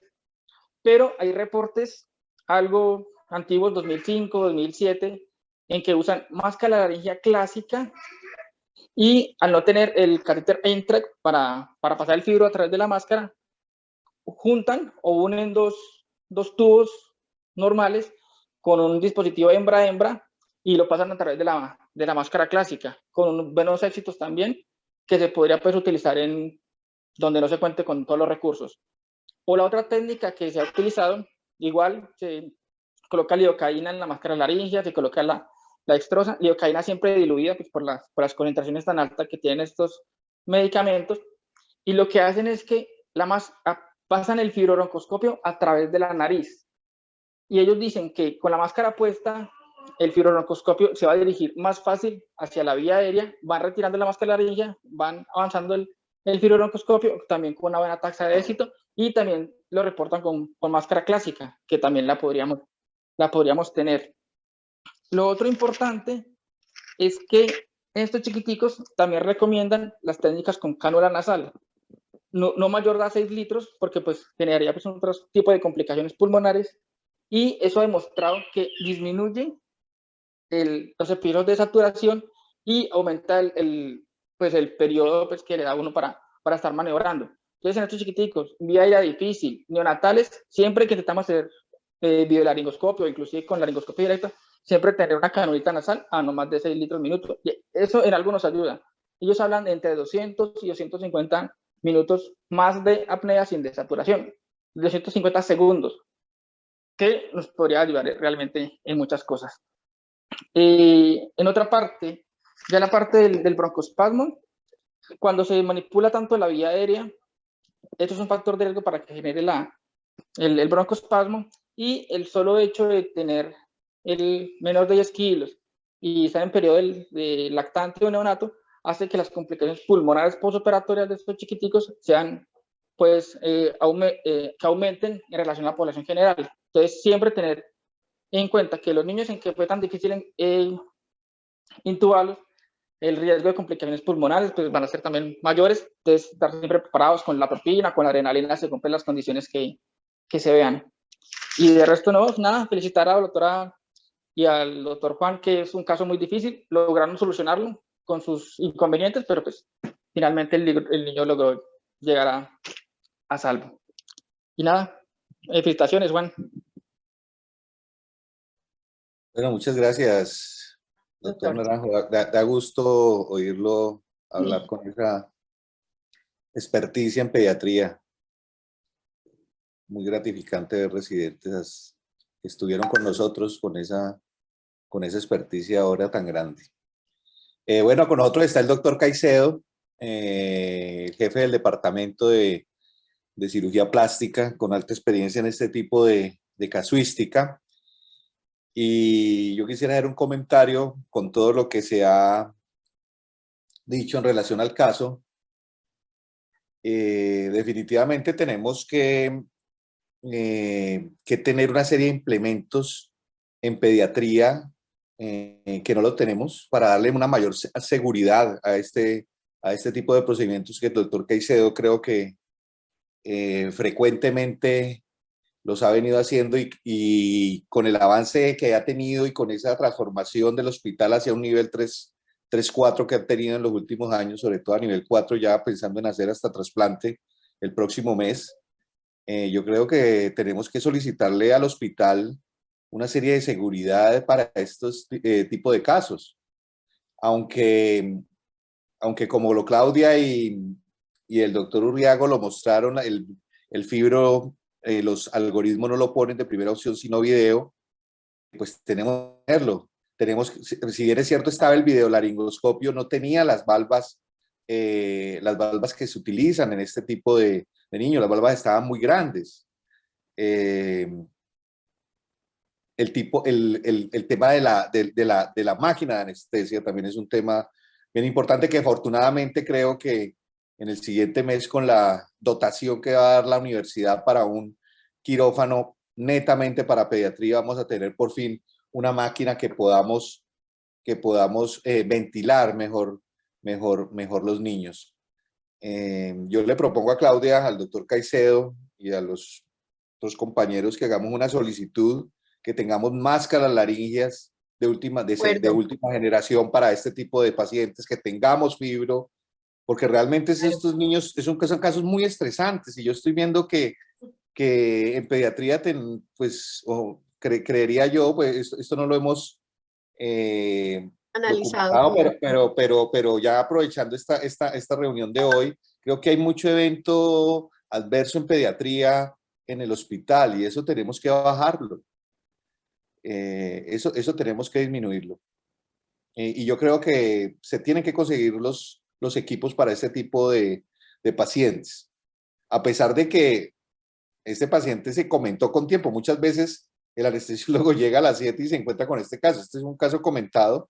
pero hay reportes algo antiguos, 2005, 2007, en que usan máscara de laringia clásica y al no tener el catéter Eintracht para pasar el fibro a través de la máscara, juntan o unen dos tubos normales con un dispositivo hembra-hembra y lo pasan a través de la máscara clásica, con buenos éxitos también, que se podría pues utilizar en donde no se cuente con todos los recursos. O la otra técnica que se ha utilizado, igual se coloca lidocaína en la máscara laringia, se coloca la dextrosa, lidocaína siempre diluida pues, por las concentraciones tan altas que tienen estos medicamentos, y lo que hacen es que pasan el fibrobroncoscopio a través de la nariz. Y ellos dicen que con la máscara puesta, el fibrobroncoscopio se va a dirigir más fácil hacia la vía aérea, van retirando la máscara laringia, van avanzando el fibrobroncoscopio, también con una buena tasa de éxito, y también lo reportan con máscara clásica, que también la podríamos tener. Lo otro importante es que estos chiquiticos también recomiendan las técnicas con cánula nasal, no mayor de 6 litros, porque pues generaría pues otro tipo de complicaciones pulmonares, y eso ha demostrado que disminuye los episodios de saturación y aumenta el periodo pues, que le da uno para estar maniobrando. Entonces, en estos chiquiticos, vía aérea difícil, neonatales, siempre que intentamos hacer videolaringoscopio, inclusive con laringoscopia directa, siempre tener una canulita nasal a no más de 6 litros minuto. Y eso en algo nos ayuda. Ellos hablan de entre 200 y 250 minutos más de apnea sin desaturación, 250 segundos, que nos podría ayudar realmente en muchas cosas. En otra parte, ya la parte del broncoespasmo, cuando se manipula tanto la vía aérea, esto es un factor de riesgo para que genere el broncoespasmo, y el solo hecho de tener el menor de 10 kilos y estar en periodo de lactante o neonato hace que las complicaciones pulmonares postoperatorias de estos chiquiticos sean, pues, que aumenten en relación a la población general. Entonces, siempre tener en cuenta que los niños en que fue tan difícil intubarlos, el riesgo de complicaciones pulmonares pues, van a ser también mayores. Entonces, estar siempre preparados con la propina, con la adrenalina, según las condiciones que se vean. Y de resto, no, nada, felicitar a la doctora y al doctor Juan, que es un caso muy difícil, lograron solucionarlo con sus inconvenientes, pero pues finalmente el niño logró llegar a salvo. Y nada, felicitaciones, Juan. Bueno, muchas gracias, doctor Naranjo. Da gusto oírlo hablar con esa experticia en pediatría. Muy gratificante ver residentes que estuvieron con nosotros con esa experticia ahora tan grande. Bueno, con nosotros está el doctor Caicedo, jefe del departamento de cirugía plástica, con alta experiencia en este tipo de casuística. Y yo quisiera hacer un comentario con todo lo que se ha dicho en relación al caso. Definitivamente tenemos que tener una serie de implementos en pediatría que no lo tenemos para darle una mayor seguridad a este tipo de procedimientos que el doctor Caicedo creo que frecuentemente los ha venido haciendo, y con el avance que ha tenido y con esa transformación del hospital hacia un nivel 3-4 que ha tenido en los últimos años, sobre todo a nivel 4, ya pensando en hacer hasta trasplante el próximo mes, yo creo que tenemos que solicitarle al hospital una serie de seguridad para estos tipos de casos. Aunque como lo Claudia y el doctor Urriago lo mostraron, el fibro, los algoritmos no lo ponen de primera opción, sino video, pues tenemos que tenerlo. si bien es cierto, estaba el videolaringoscopio, no tenía las valvas que se utilizan en este tipo de niños. Las valvas estaban muy grandes. El tema de la máquina de anestesia también es un tema bien importante, que afortunadamente creo que en el siguiente mes, con la dotación que va a dar la universidad para un quirófano netamente para pediatría, vamos a tener por fin una máquina que podamos ventilar mejor los niños. Yo le propongo a Claudia, al doctor Caicedo y a los otros compañeros que hagamos una solicitud, que tengamos máscaras laringeas de última generación para este tipo de pacientes, que tengamos fibro, porque realmente estos niños son casos muy estresantes, y yo estoy viendo que en pediatría, creería yo, pues esto no lo hemos analizado, pero ya aprovechando esta reunión de hoy, creo que hay mucho evento adverso en pediatría en el hospital, y eso tenemos que bajarlo. Eso tenemos que disminuirlo. Y yo creo que se tienen que conseguir los equipos para este tipo de pacientes. A pesar de que este paciente se comentó con tiempo, muchas veces el anestesiólogo llega a las 7 y se encuentra con este caso. Este es un caso comentado.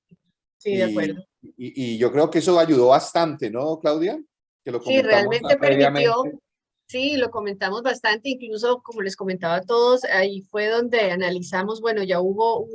Sí, de acuerdo. Y yo creo que eso ayudó bastante, ¿no, Claudia? Que lo Sí, comentamos realmente previamente. permitió, sí, lo comentamos bastante, incluso como les comentaba a todos, ahí fue donde analizamos, bueno, ya hubo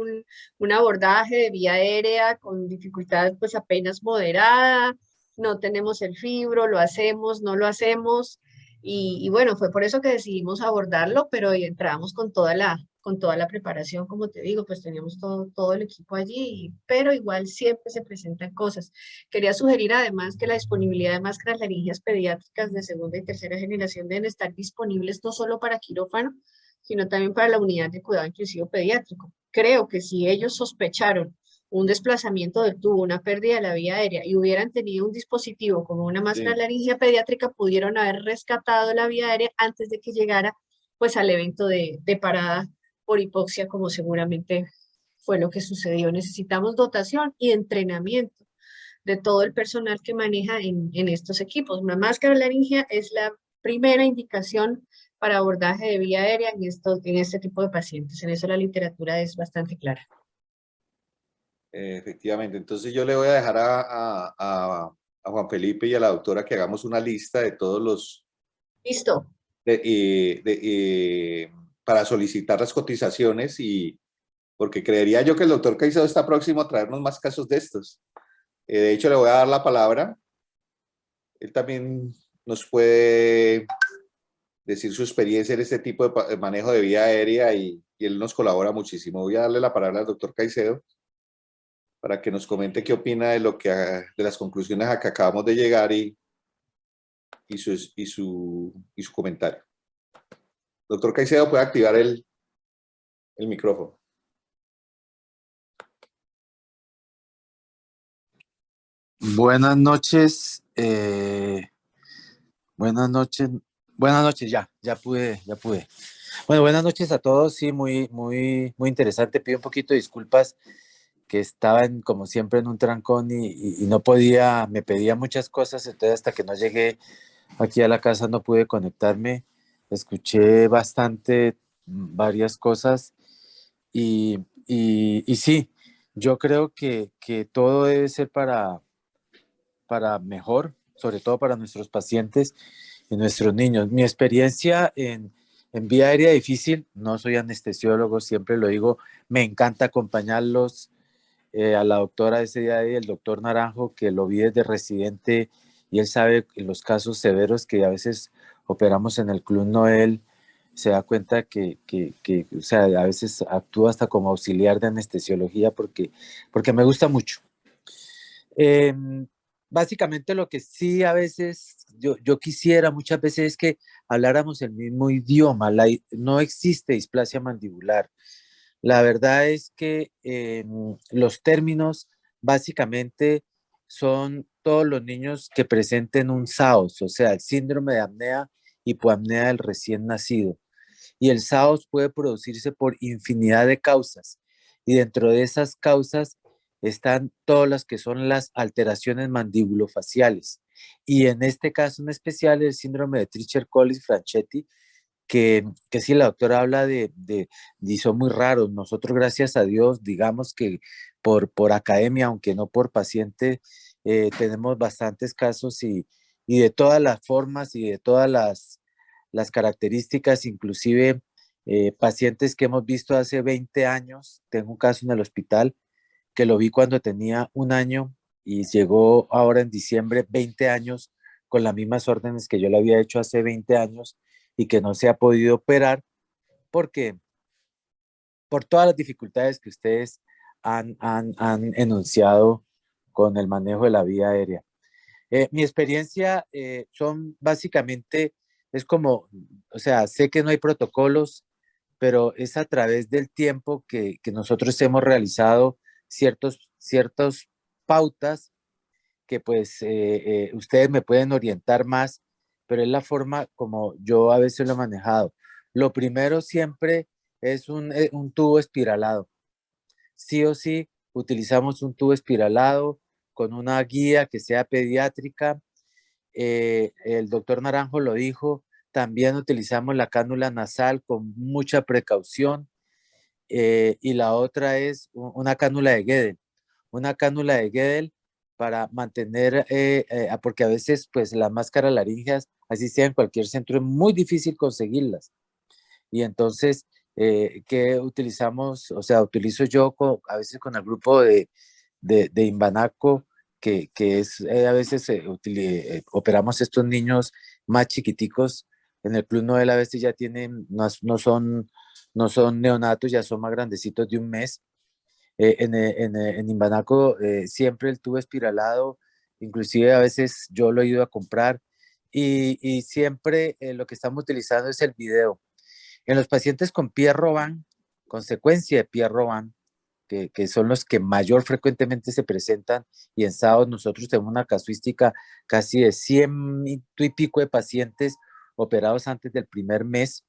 un abordaje de vía aérea con dificultad pues apenas moderada, no tenemos el fibro, lo hacemos, no lo hacemos, y bueno, fue por eso que decidimos abordarlo, pero entramos con toda la preparación, como te digo, pues teníamos todo el equipo allí, pero igual siempre se presentan cosas. Quería sugerir además que la disponibilidad de máscaras laringeas pediátricas de segunda y tercera generación deben estar disponibles no solo para quirófano, sino también para la unidad de cuidado intensivo pediátrico. Creo que si ellos sospecharon un desplazamiento del tubo, una pérdida de la vía aérea, y hubieran tenido un dispositivo como una máscara laringea pediátrica, pudieron haber rescatado la vía aérea antes de que llegara pues al evento de parada por hipoxia, como seguramente fue lo que sucedió. Necesitamos dotación y entrenamiento de todo el personal que maneja en estos equipos. Una máscara laringea es la primera indicación para abordaje de vía aérea en este tipo de pacientes. En eso la literatura es bastante clara. Efectivamente. Entonces yo le voy a dejar a Juan Felipe y a la doctora que hagamos una lista de todos los... Listo. Para solicitar las cotizaciones, y porque creería yo que el doctor Caicedo está próximo a traernos más casos de estos. De hecho, le voy a dar la palabra. Él también nos puede decir su experiencia en este tipo de manejo de vía aérea, y él nos colabora muchísimo. Voy a darle la palabra al doctor Caicedo para que nos comente qué opina de las conclusiones a que acabamos de llegar, y su comentario. Doctor Caicedo, puede activar el micrófono. Buenas noches. Buenas noches, ya pude. Bueno, buenas noches a todos. Sí, muy interesante. Pido un poquito de disculpas, que estaba como siempre en un trancón y no podía, me pedía muchas cosas, entonces hasta que no llegué aquí a la casa no pude conectarme. Escuché bastante, varias cosas, y sí, yo creo que todo debe ser para mejor, sobre todo para nuestros pacientes y nuestros niños. Mi experiencia en vía aérea difícil, no soy anestesiólogo, siempre lo digo, me encanta acompañarlos. A la doctora ese día, el doctor Naranjo, que lo vi desde residente, y él sabe los casos severos que a veces operamos en el Club Noel, se da cuenta que o sea, a veces actúa hasta como auxiliar de anestesiología porque me gusta mucho. Básicamente lo que sí a veces yo quisiera muchas veces es que habláramos el mismo idioma. No existe displasia mandibular. La verdad es que los términos básicamente son todos los niños que presenten un SAOS, o sea, el síndrome de apnea, hipoapnea del recién nacido. Y el SAOS puede producirse por infinidad de causas. Y dentro de esas causas están todas las que son las alteraciones mandibulofaciales. Y en este caso en especial el síndrome de Treacher-Collins-Franchetti, que sí, la doctora habla y son muy raros. Nosotros, gracias a Dios, digamos que por academia, aunque no por paciente, tenemos bastantes casos y de todas las formas y de todas las características, inclusive pacientes que hemos visto hace 20 años. Tengo un caso en el hospital que lo vi cuando tenía 1 año y llegó ahora en diciembre 20 años con las mismas órdenes que yo le había hecho hace 20 años y que no se ha podido operar porque por todas las dificultades que ustedes han enunciado con el manejo de la vía aérea. Mi experiencia son básicamente, es como, o sea, sé que no hay protocolos, pero es a través del tiempo que nosotros hemos realizado ciertos pautas que pues ustedes me pueden orientar más, pero es la forma como yo a veces lo he manejado. Lo primero siempre es un tubo espiralado. Sí o sí, utilizamos un tubo espiralado con una guía que sea pediátrica. El doctor Naranjo lo dijo, también utilizamos la cánula nasal con mucha precaución. Y la otra es una cánula de Guedel. Una cánula de Guedel para mantener, porque a veces pues las máscaras laríngeas, así sea en cualquier centro, es muy difícil conseguirlas. Y entonces, ¿qué utilizamos? O sea, utilizo yo a veces con el grupo de Imbanaco, que es, a veces operamos estos niños más chiquiticos. En el Club Nobel a veces ya tienen, no son neonatos, ya son más grandecitos de 1 mes. En Imbanaco siempre el tubo espiralado, inclusive a veces yo lo he ido a comprar y siempre lo que estamos utilizando es el video. En los pacientes con Pierre-Robin, consecuencia de Pierre-Robin, que son los que mayor frecuentemente se presentan, y en sábado nosotros tenemos una casuística casi de 100 y pico de pacientes operados antes del primer mes,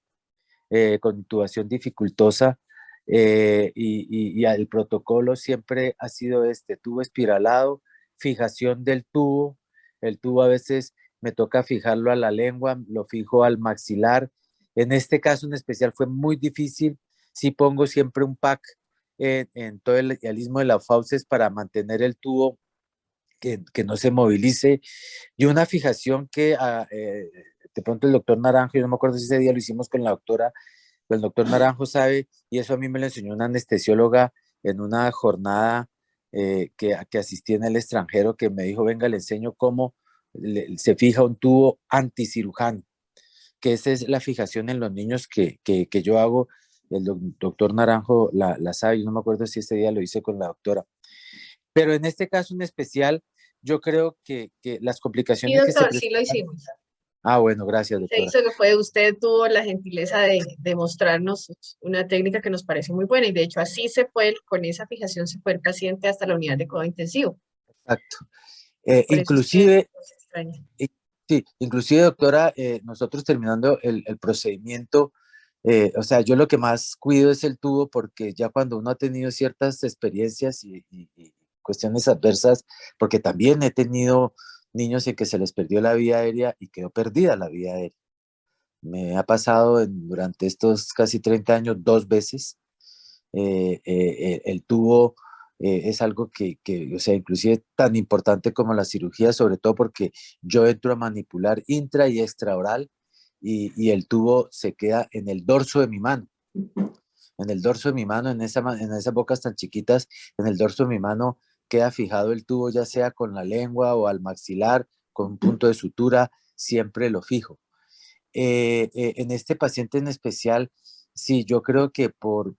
con intubación dificultosa, y el protocolo siempre ha sido este tubo espiralado, fijación del tubo. El tubo a veces me toca fijarlo a la lengua, lo fijo al maxilar. En este caso en especial fue muy difícil. Sí pongo siempre un pack en todo el istmo de las fauces para mantener el tubo que no se movilice, y una fijación que de pronto el doctor Naranjo, yo no me acuerdo si ese día lo hicimos con la doctora, pero el doctor Naranjo sabe, y eso a mí me lo enseñó una anestesióloga en una jornada que asistí en el extranjero, que me dijo, venga, le enseño cómo se fija un tubo anticirujano, que esa es la fijación en los niños que yo hago. El doctor Naranjo la sabe, yo no me acuerdo si ese día lo hice con la doctora. Pero en este caso en especial, yo creo que las Sí, complicaciones que se doctor, sí lo presentan... hicimos. Ah, bueno, gracias, Se doctora. hizo que fue usted tuvo la gentileza de mostrarnos una técnica que nos parece muy buena y de hecho así se fue, con esa fijación se fue el paciente hasta la unidad de cuidado intensivo. Exacto. Por eso es que Inclusive, no se extraña. sí, inclusive, doctora, nosotros terminando el procedimiento, o sea, yo lo que más cuido es el tubo, porque ya cuando uno ha tenido ciertas experiencias y cuestiones adversas, porque también he tenido niños en que se les perdió la vía aérea y quedó perdida la vía aérea. Me ha pasado durante estos casi 30 años 2 veces. El tubo es algo o sea, inclusive tan importante como la cirugía, sobre todo porque yo entro a manipular intra y extraoral, y el tubo se queda en el dorso de mi mano. En el dorso de mi mano, en esas bocas tan chiquitas, en el dorso de mi mano queda fijado el tubo, ya sea con la lengua o al maxilar, con un punto de sutura, siempre lo fijo. En este paciente en especial, sí, yo creo que por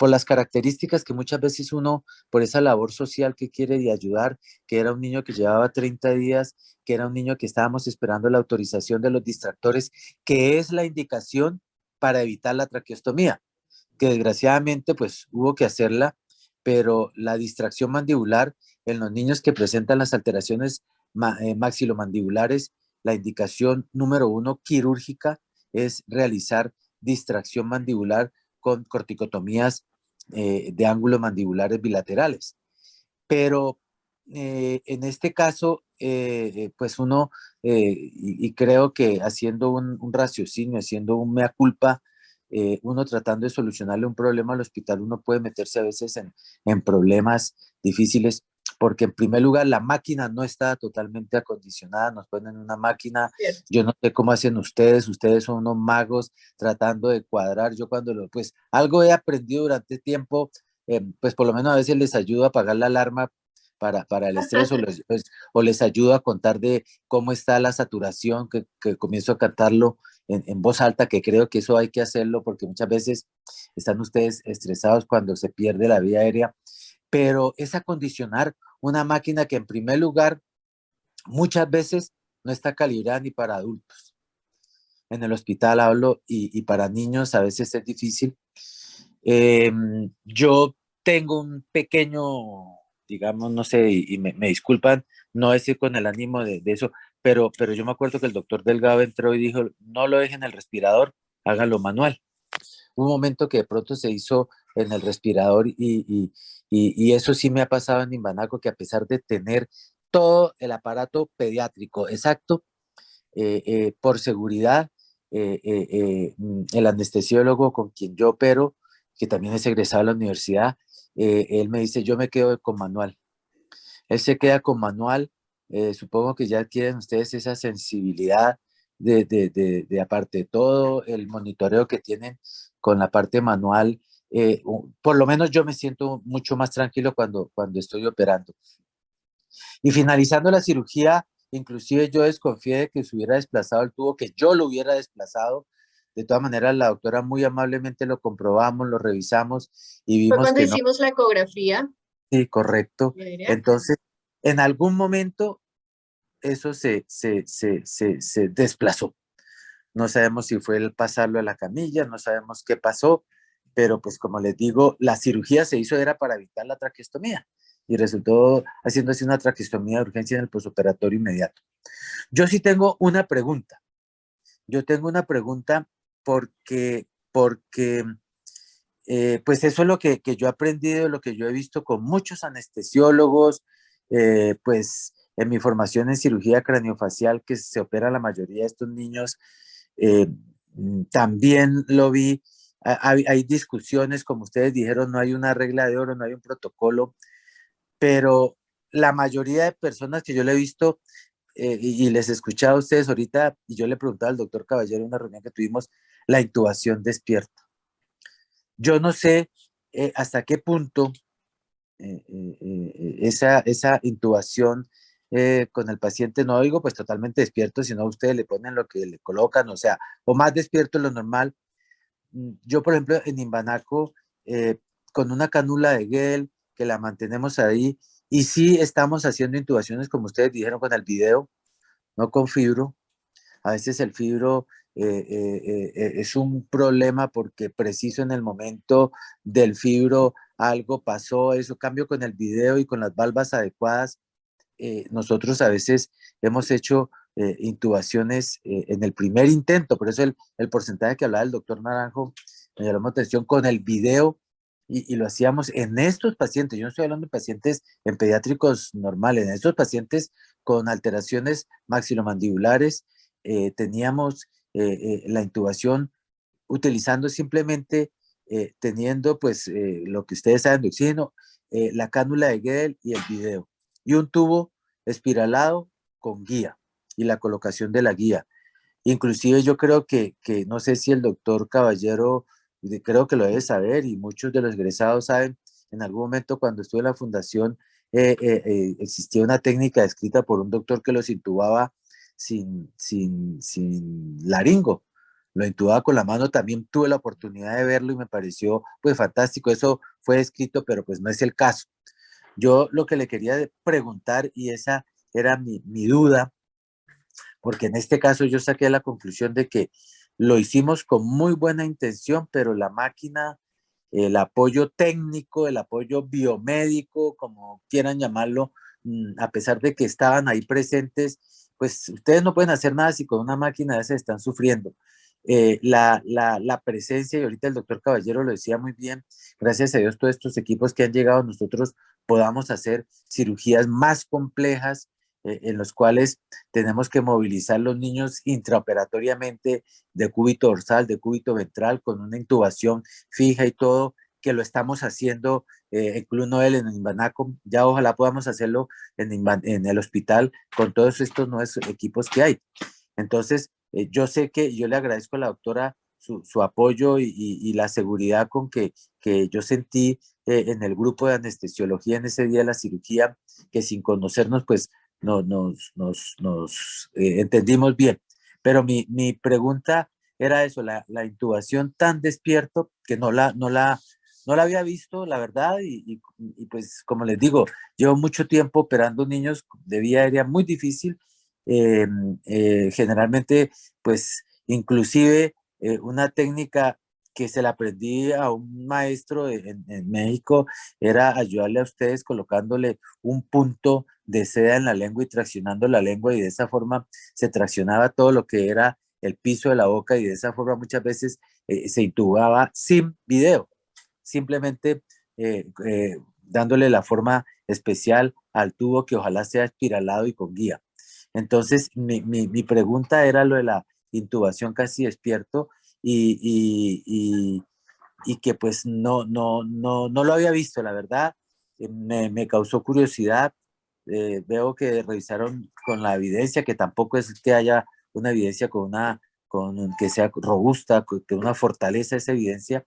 las características que muchas veces uno, por esa labor social que quiere de ayudar, que era un niño que llevaba 30 días, que era un niño que estábamos esperando la autorización de los distractores, que es la indicación para evitar la traqueostomía, que desgraciadamente pues hubo que hacerla, pero la distracción mandibular en los niños que presentan las alteraciones maxilomandibulares, la indicación número 1 quirúrgica es realizar distracción mandibular con corticotomías de ángulos mandibulares bilaterales. pero en este caso, pues uno, y creo que haciendo un raciocinio, haciendo un mea culpa, uno tratando de solucionarle un problema al hospital, uno puede meterse a veces en problemas difíciles, porque en primer lugar la máquina no está totalmente acondicionada, nos ponen una máquina, ¿cierto? yo no sé cómo hacen ustedes son unos magos tratando de cuadrar, yo cuando pues algo he aprendido durante tiempo, pues por lo menos a veces les ayudo a apagar la alarma para el estrés o les ayudo a contar de cómo está la saturación, que comienzo a cantarlo en voz alta, que creo que eso hay que hacerlo porque muchas veces están ustedes estresados cuando se pierde la vía aérea, pero es acondicionar una máquina que en primer lugar muchas veces no está calibrada ni para adultos. En el hospital hablo y para niños a veces es difícil. Yo tengo un pequeño, digamos, no sé, y me disculpan, no decir con el ánimo de eso, pero yo me acuerdo que el doctor Delgado entró y dijo, no lo dejen en el respirador, háganlo manual. Hubo un momento que de pronto se hizo en el respirador y eso sí me ha pasado en Imbanaco, que a pesar de tener todo el aparato pediátrico exacto, por seguridad, el anestesiólogo con quien yo opero, que también es egresado de la universidad, él me dice, yo me quedo con manual. Él se queda con manual. Supongo que ya tienen ustedes esa sensibilidad de aparte de todo, el monitoreo que tienen con la parte manual. Por lo menos yo me siento mucho más tranquilo cuando estoy operando. Y finalizando la cirugía, inclusive yo desconfié de que se hubiera desplazado el tubo, que yo lo hubiera desplazado. De todas maneras, la doctora muy amablemente lo comprobamos, lo revisamos y Fue vimos cuando que no. hicimos la ecografía, Sí, correcto. aérea. Entonces, en algún momento eso se desplazó. No sabemos si fue el pasarlo a la camilla, no sabemos qué pasó, pero pues como les digo, la cirugía se hizo era para evitar la traqueostomía y resultó haciéndose una traqueostomía de urgencia en el posoperatorio inmediato. Yo sí tengo una pregunta. Yo tengo una pregunta porque pues eso es lo que yo he aprendido, lo que yo he visto con muchos anestesiólogos, pues en mi formación en cirugía craniofacial, que se opera la mayoría de estos niños, eh, también lo vi. Hay discusiones, como ustedes dijeron, no hay una regla de oro, no hay un protocolo, pero la mayoría de personas que yo le he visto y les he escuchado a ustedes ahorita, y yo le preguntaba al doctor Caballero en una reunión que tuvimos, la intubación despierta. Yo no sé hasta qué punto esa intubación con el paciente, no digo pues totalmente despierto, sino ustedes le ponen lo que le colocan, o sea, o más despierto de lo normal. Yo, por ejemplo, en Imbanaco, eh, con una cánula de gel que la mantenemos ahí, y sí estamos haciendo intubaciones, como ustedes dijeron con el video, no con fibro. A veces el fibro es un problema porque preciso en el momento del fibro algo pasó, eso cambio con el video y con las valvas adecuadas. Nosotros a veces hemos hecho intubaciones en el primer intento, por eso el porcentaje que hablaba el doctor Naranjo me llamó la atención con el video y lo hacíamos en estos pacientes, yo no estoy hablando de pacientes en pediátricos normales, en estos pacientes con alteraciones maxilomandibulares, teníamos la intubación utilizando simplemente, teniendo pues lo que ustedes saben de oxígeno, la cánula de Guedel y el video, y un tubo espiralado con guía y la colocación de la guía. Inclusive yo creo que no sé si el doctor Caballero, creo que lo debe saber y muchos de los egresados saben, en algún momento cuando estuve en la fundación existía una técnica descrita por un doctor que los intubaba sin laringo, lo intubaba con la mano, también tuve la oportunidad de verlo y me pareció pues fantástico, eso fue escrito, pero pues no es el caso. Yo lo que le quería preguntar, y esa era mi duda, porque en este caso yo saqué la conclusión de que lo hicimos con muy buena intención, pero la máquina, el apoyo técnico, el apoyo biomédico, como quieran llamarlo, a pesar de que estaban ahí presentes, pues ustedes no pueden hacer nada si con una máquina de esas están sufriendo. la presencia, y ahorita el doctor Caballero lo decía muy bien, gracias a Dios todos estos equipos que han llegado, nosotros podamos hacer cirugías más complejas, en los cuales tenemos que movilizar los niños intraoperatoriamente de cúbito dorsal, de cúbito ventral, con una intubación fija y todo, que lo estamos haciendo en Club Noel, en Inbanacom, ya ojalá podamos hacerlo en el hospital con todos estos nuevos equipos que hay. Entonces, yo sé que yo le agradezco a la doctora su apoyo y la seguridad con que yo sentí en el grupo de anestesiología en ese día de la cirugía, que sin conocernos, pues nos entendimos bien. Pero mi pregunta era eso, la intubación tan despierto que no la había visto, la verdad, y pues como les digo, llevo mucho tiempo operando niños de vía aérea muy difícil, eh, generalmente, pues, inclusive una técnica que se la aprendí a un maestro en México era ayudarle a ustedes colocándole un punto de seda en la lengua y traccionando la lengua, y de esa forma se traccionaba todo lo que era el piso de la boca, y de esa forma muchas veces se intubaba sin video, simplemente dándole la forma especial al tubo, que ojalá sea espiralado y con guía. Entonces, mi pregunta era lo de la intubación casi despierto, y, y, y, y que pues no lo había visto, la verdad. Me causó curiosidad. Veo que revisaron con la evidencia, que tampoco es que haya una evidencia que sea robusta, que una fortaleza esa evidencia,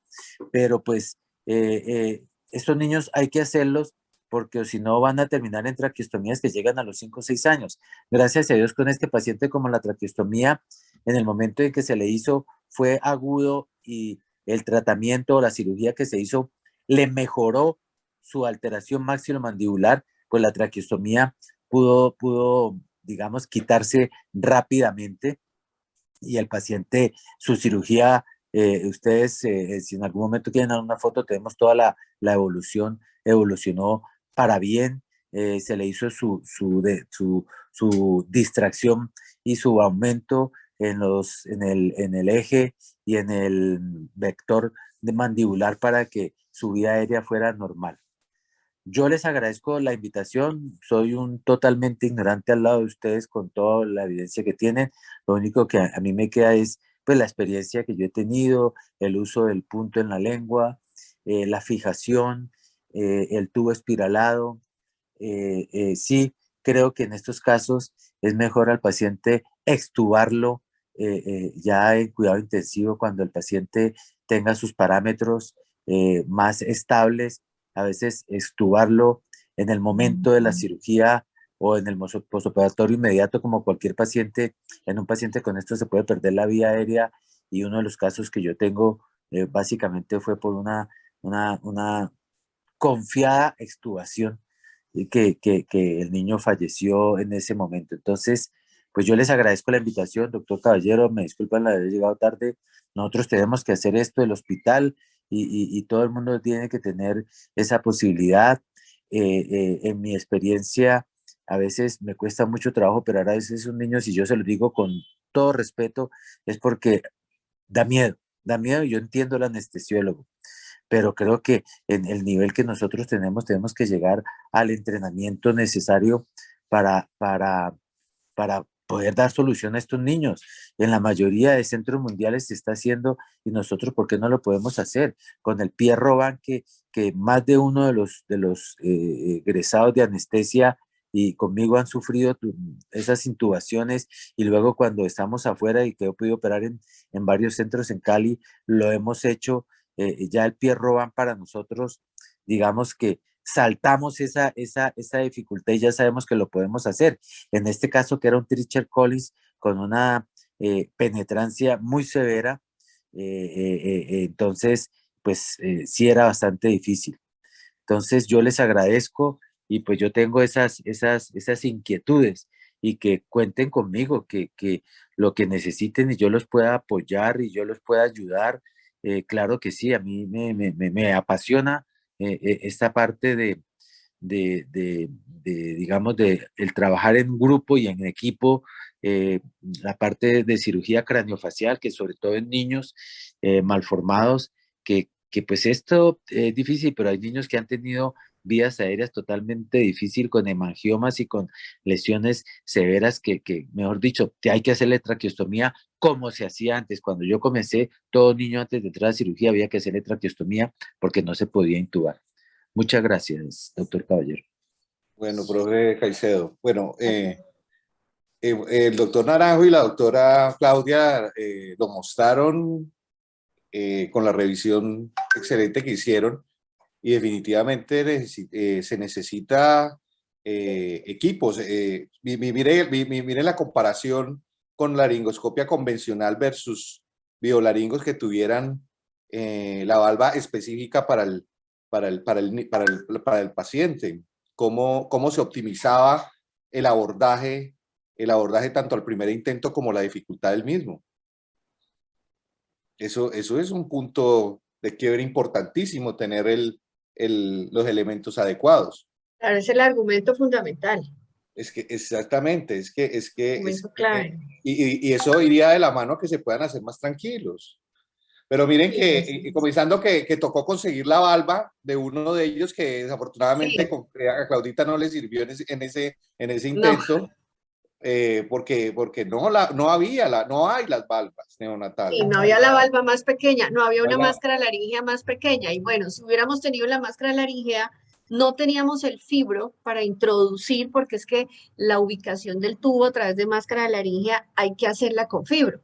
pero pues estos niños hay que hacerlos, porque si no van a terminar en traqueostomías que llegan a los 5 o 6 años. Gracias a Dios, con este paciente, como la traqueostomía, en el momento en que se le hizo, fue agudo, y el tratamiento o la cirugía que se hizo le mejoró su alteración maxilomandibular, pues la traqueostomía pudo, digamos, quitarse rápidamente, y el paciente, su cirugía, ustedes, si en algún momento quieren dar una foto, tenemos toda la evolución, evolucionó para bien. Se le hizo su distracción y su aumento en el eje y en el vector de mandibular, para que su vía aérea fuera normal. Yo les agradezco la invitación, soy un totalmente ignorante al lado de ustedes con toda la evidencia que tienen. Lo único que a mí me queda es pues la experiencia que yo he tenido, el uso del punto en la lengua, la fijación, el tubo espiralado. Sí, creo que en estos casos es mejor al paciente extubarlo ya en cuidado intensivo, cuando el paciente tenga sus parámetros más estables. A veces extubarlo en el momento de la cirugía o en el postoperatorio inmediato, como cualquier paciente. En un paciente con esto se puede perder la vía aérea, y uno de los casos que yo tengo básicamente fue por una confiada extubación, que el niño falleció en ese momento. Entonces, pues yo les agradezco la invitación, doctor Caballero, me disculpan la haber llegado tarde. Nosotros tenemos que hacer esto del hospital, y todo el mundo tiene que tener esa posibilidad. En mi experiencia, a veces me cuesta mucho trabajo operar a veces un niño, si yo se lo digo con todo respeto, es porque da miedo, y yo entiendo al anestesiólogo, pero creo que en el nivel que nosotros tenemos que llegar al entrenamiento necesario para poder dar solución a estos niños. En la mayoría de centros mundiales se está haciendo, y nosotros, ¿por qué no lo podemos hacer? Con el Pierre Robin, que más de uno de los egresados de anestesia y conmigo han sufrido esas intubaciones, y luego cuando estamos afuera, y que he podido operar en varios centros en Cali, lo hemos hecho. Ya el Pierre Robin para nosotros, digamos que saltamos esa dificultad, y ya sabemos que lo podemos hacer. En este caso, que era un Treacher Collins con una penetrancia muy severa, entonces, pues sí era bastante difícil. Entonces, yo les agradezco, y pues yo tengo esas inquietudes, y que cuenten conmigo, que lo que necesiten y yo los pueda apoyar y yo los pueda ayudar. Claro que sí, a mí me apasiona esta parte digamos, de el trabajar en grupo y en equipo, la parte de cirugía craneofacial, que sobre todo en niños malformados, que pues esto es difícil, pero hay niños que han tenido vías aéreas totalmente difícil con hemangiomas y con lesiones severas que, mejor dicho, hay que hacerle traqueostomía como se hacía antes. Cuando yo comencé, todo niño antes de entrar a cirugía había que hacerle traqueostomía porque no se podía intubar. Muchas gracias, doctor Caballero. Bueno, profe Caicedo. Bueno, el doctor Naranjo y la doctora Claudia lo mostraron con la revisión excelente que hicieron, y definitivamente se necesita equipos. Mire la comparación con laringoscopia convencional versus biolaringos que tuvieran la valva específica para el paciente. Cómo se optimizaba el abordaje tanto al primer intento como la dificultad del mismo. Eso es un punto de quiebre importantísimo, tener los elementos adecuados. Claro, es el argumento fundamental. Es que exactamente, Argumento clave. Y eso iría de la mano que se puedan hacer más tranquilos. Pero miren Sí, que, comenzando que tocó conseguir la valva de uno de ellos, que desafortunadamente sí. a Claudita no le sirvió en ese No. intento, porque no hay las valvas neonatales. Sí, no había la valva más pequeña, no había una máscara laringea más pequeña. Y bueno, si hubiéramos tenido la máscara laringea, no teníamos el fibro para introducir, porque es que la ubicación del tubo a través de máscara laringea hay que hacerla con fibro.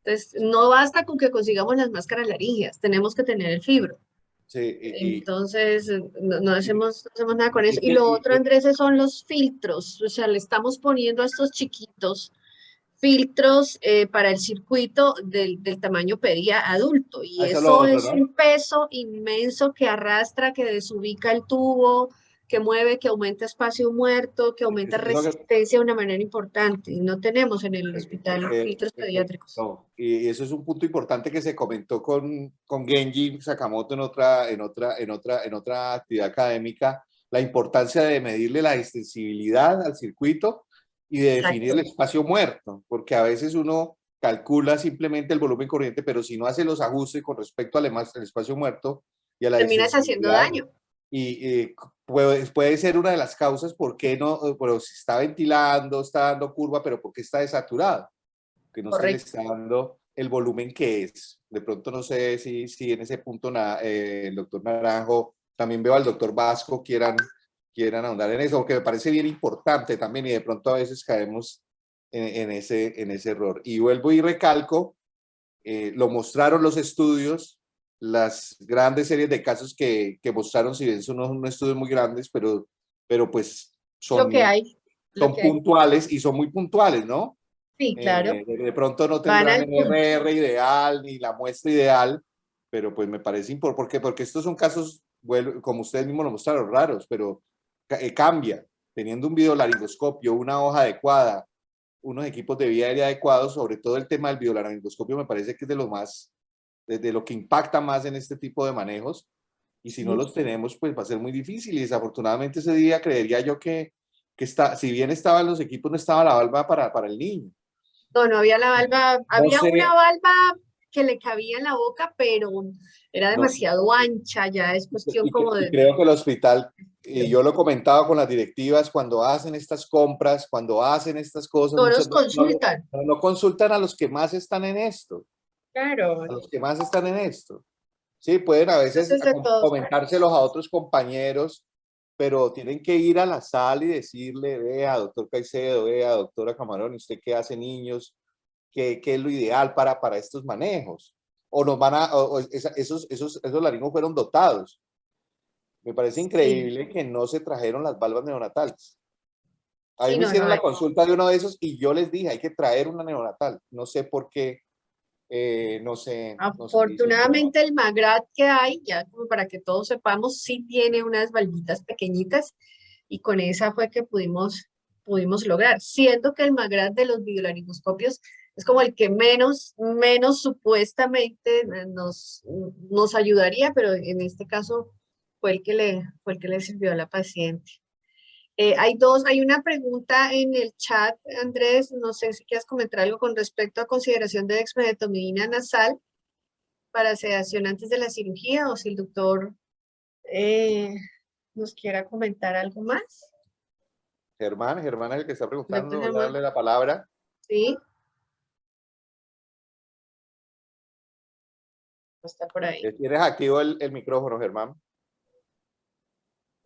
Entonces, no basta con que consigamos las máscaras laringeas, tenemos que tener el fibro. Sí, Entonces, no hacemos nada con eso. Y lo otro, Andrés, son los filtros. O sea, le estamos poniendo a estos chiquitos filtros para el circuito del tamaño pedía adulto. Y eso es lo eso otro, es ¿no? un peso inmenso que arrastra, que desubica el tubo, que mueve, que aumenta espacio muerto, que aumenta resistencia de una manera importante. Y no tenemos en el hospital filtros pediátricos. No. Y eso es un punto importante que se comentó con Genji Sakamoto en otra actividad académica, la importancia de medirle la extensibilidad al circuito y de definir el espacio muerto, porque a veces uno calcula simplemente el volumen corriente, pero si no hace los ajustes con respecto al espacio muerto y a la terminas haciendo daño. Y puede ser una de las causas por qué no, pero si está ventilando, está dando curva, pero por qué está desaturado, que no se le está dando el volumen que es. De pronto no sé si en ese punto el doctor Naranjo, también veo al doctor Vasco, quieran ahondar en eso, porque me parece bien importante también, y de pronto a veces caemos en ese error. Y vuelvo y recalco, lo mostraron los estudios, las grandes series de casos que mostraron, si bien son unos estudios muy grandes, pero pues son puntuales y son muy puntuales, ¿no? Sí, claro. De pronto no tendrán el RR ideal ni la muestra ideal, pero pues me parece importante, porque estos son casos, como ustedes mismos lo mostraron, raros, pero cambia. Teniendo un videolaringoscopio, una hoja adecuada, unos equipos de vía aérea adecuados, sobre todo el tema del videolaringoscopio me parece que es de lo que impacta más en este tipo de manejos, y si no los tenemos, pues va a ser muy difícil, y desafortunadamente ese día creería yo que si bien estaban los equipos, no estaba la valva para el niño. No había la valva, había una valva que le cabía en la boca, pero era demasiado ancha, ya es cuestión como de... Creo que el hospital, y yo lo comentaba con las directivas, cuando hacen estas compras, cuando hacen estas cosas, no nos consultan. No consultan a los que más están en esto. Claro. A los que más están en esto. Sí, pueden a veces comentárselos a otros compañeros, pero tienen que ir a la sala y decirle, vea, doctor Caicedo, vea, doctora Camarón, ¿usted qué hace niños? ¿Qué es lo ideal para estos manejos? O nos van esos laringos fueron dotados. Me parece increíble que no se trajeron las valvas neonatales. A mí me hicieron la consulta de uno de esos y yo les dije, hay que traer una neonatal. No sé por qué. No sé. Afortunadamente el Magrat que hay, ya como para que todos sepamos, sí tiene unas valvitas pequeñitas, y con esa fue que pudimos lograr, siendo que el Magrat de los videolaringoscopios es como el que menos supuestamente nos ayudaría, pero en este caso fue el que le sirvió a la paciente. Hay una pregunta en el chat, Andrés, no sé si quieres comentar algo con respecto a consideración de dexmedetomidina nasal para sedación antes de la cirugía, o si el doctor nos quiera comentar algo más. Germán es el que está preguntando, voy a Germán. darle la palabra. Sí. Está por ahí. ¿Tienes activo el micrófono, Germán?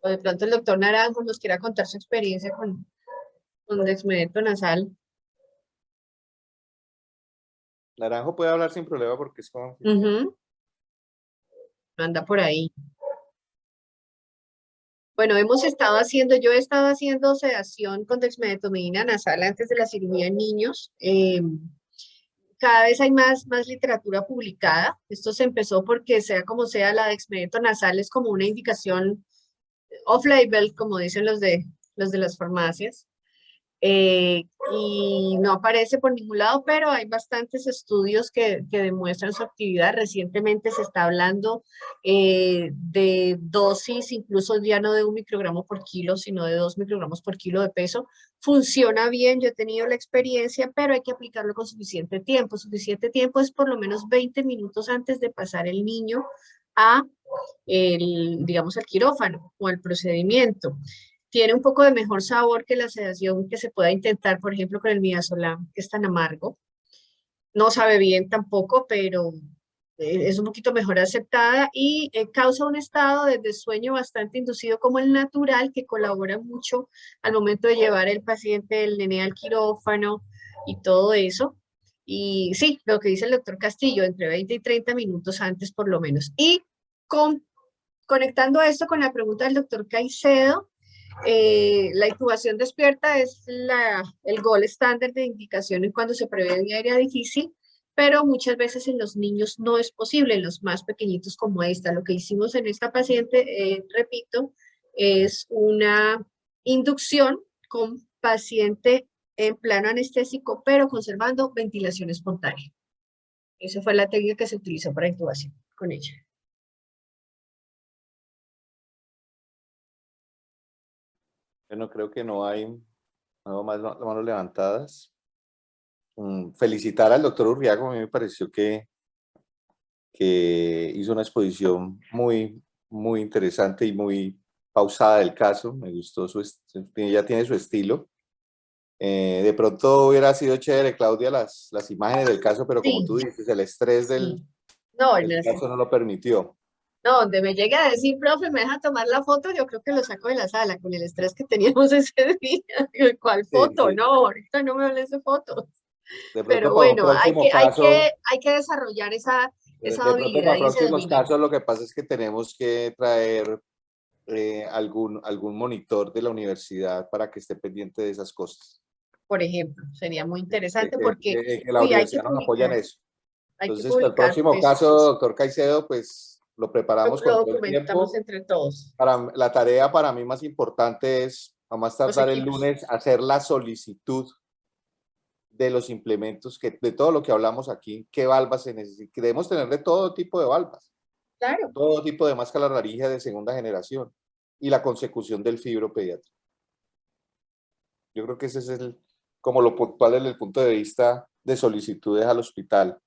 O de pronto el doctor Naranjo nos quiera contar su experiencia con dexmedeto nasal. Naranjo puede hablar sin problema porque es como... Anda por ahí. Bueno, yo he estado haciendo sedación con dexmedetomidina nasal antes de la cirugía en niños. Cada vez hay más literatura publicada. Esto se empezó porque, sea como sea, la dexmedeto nasal es como una indicación off-label, como dicen los de las farmacias. Y no aparece por ningún lado, pero hay bastantes estudios que demuestran su actividad. Recientemente se está hablando de dosis, incluso ya no de 1 microgramo por kilo, sino de 2 microgramos por kilo de peso. Funciona bien, yo he tenido la experiencia, pero hay que aplicarlo con suficiente tiempo. Suficiente tiempo es por lo menos 20 minutos antes de pasar el niño a digamos, al quirófano o al procedimiento. Tiene un poco de mejor sabor que la sedación que se pueda intentar, por ejemplo, con el midazolam, que es tan amargo. No sabe bien tampoco, pero es un poquito mejor aceptada y causa un estado de sueño bastante inducido como el natural, que colabora mucho al momento de llevar el paciente, el nené al quirófano y todo eso. Y sí, lo que dice el doctor Castillo, entre 20 y 30 minutos antes por lo menos. Y conectando esto con la pregunta del doctor Caicedo, la intubación despierta es el gold estándar de indicación en cuando se prevé diarrea difícil, pero muchas veces en los niños no es posible, en los más pequeñitos como esta. Lo que hicimos en esta paciente, repito, es una inducción con paciente en plano anestésico, pero conservando ventilación espontánea. Esa fue la técnica que se utilizó para intubación con ella. Bueno, creo que no hay más manos levantadas. Felicitar al doctor Urriago, a mí me pareció que hizo una exposición muy interesante y muy pausada del caso. Me gustó ya tiene su estilo. De pronto hubiera sido chévere, Claudia, las imágenes del caso, pero como tú dices, el estrés del caso no lo permitió. No, donde me llegue a decir, profe, me deja tomar la foto, yo creo que lo saco de la sala con el estrés que teníamos ese día. ¿Cuál foto? Sí. No, ahorita no me hables de fotos. De pronto Pero para un bueno, próximo caso, hay que desarrollar esa de pronto habilidad para y ese próximos dominio. casos lo que pasa es que tenemos que traer algún monitor de la universidad para que esté pendiente de esas cosas. Por ejemplo, sería muy interesante porque que la universidad nos apoya en eso. Entonces, para el próximo caso, doctor Caicedo, pues lo preparamos con lo todo el documentamos tiempo. entre todos. La tarea para mí más importante es, a más tardar el equipos. lunes, hacer la solicitud de los implementos, de todo lo que hablamos aquí, qué valvas se necesitan. Debemos tener de todo tipo de valvas. Claro. Todo tipo de máscara laringe de segunda generación y la consecución del fibropediátrico. Yo creo que ese es como lo puntual desde el punto de vista de solicitudes al hospital,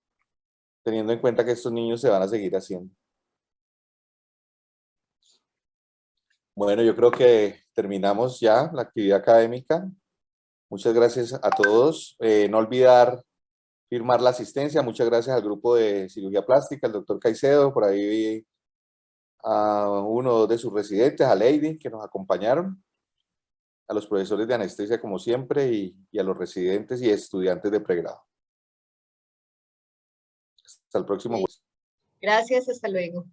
teniendo en cuenta que estos niños se van a seguir haciendo. Bueno, yo creo que terminamos ya la actividad académica. Muchas gracias a todos. No olvidar firmar la asistencia. Muchas gracias al grupo de cirugía plástica, el doctor Caicedo, por ahí vi a uno de sus residentes, a Lady, que nos acompañaron, a los profesores de anestesia como siempre y a los residentes y estudiantes de pregrado. Hasta el próximo jueves. Gracias, hasta luego.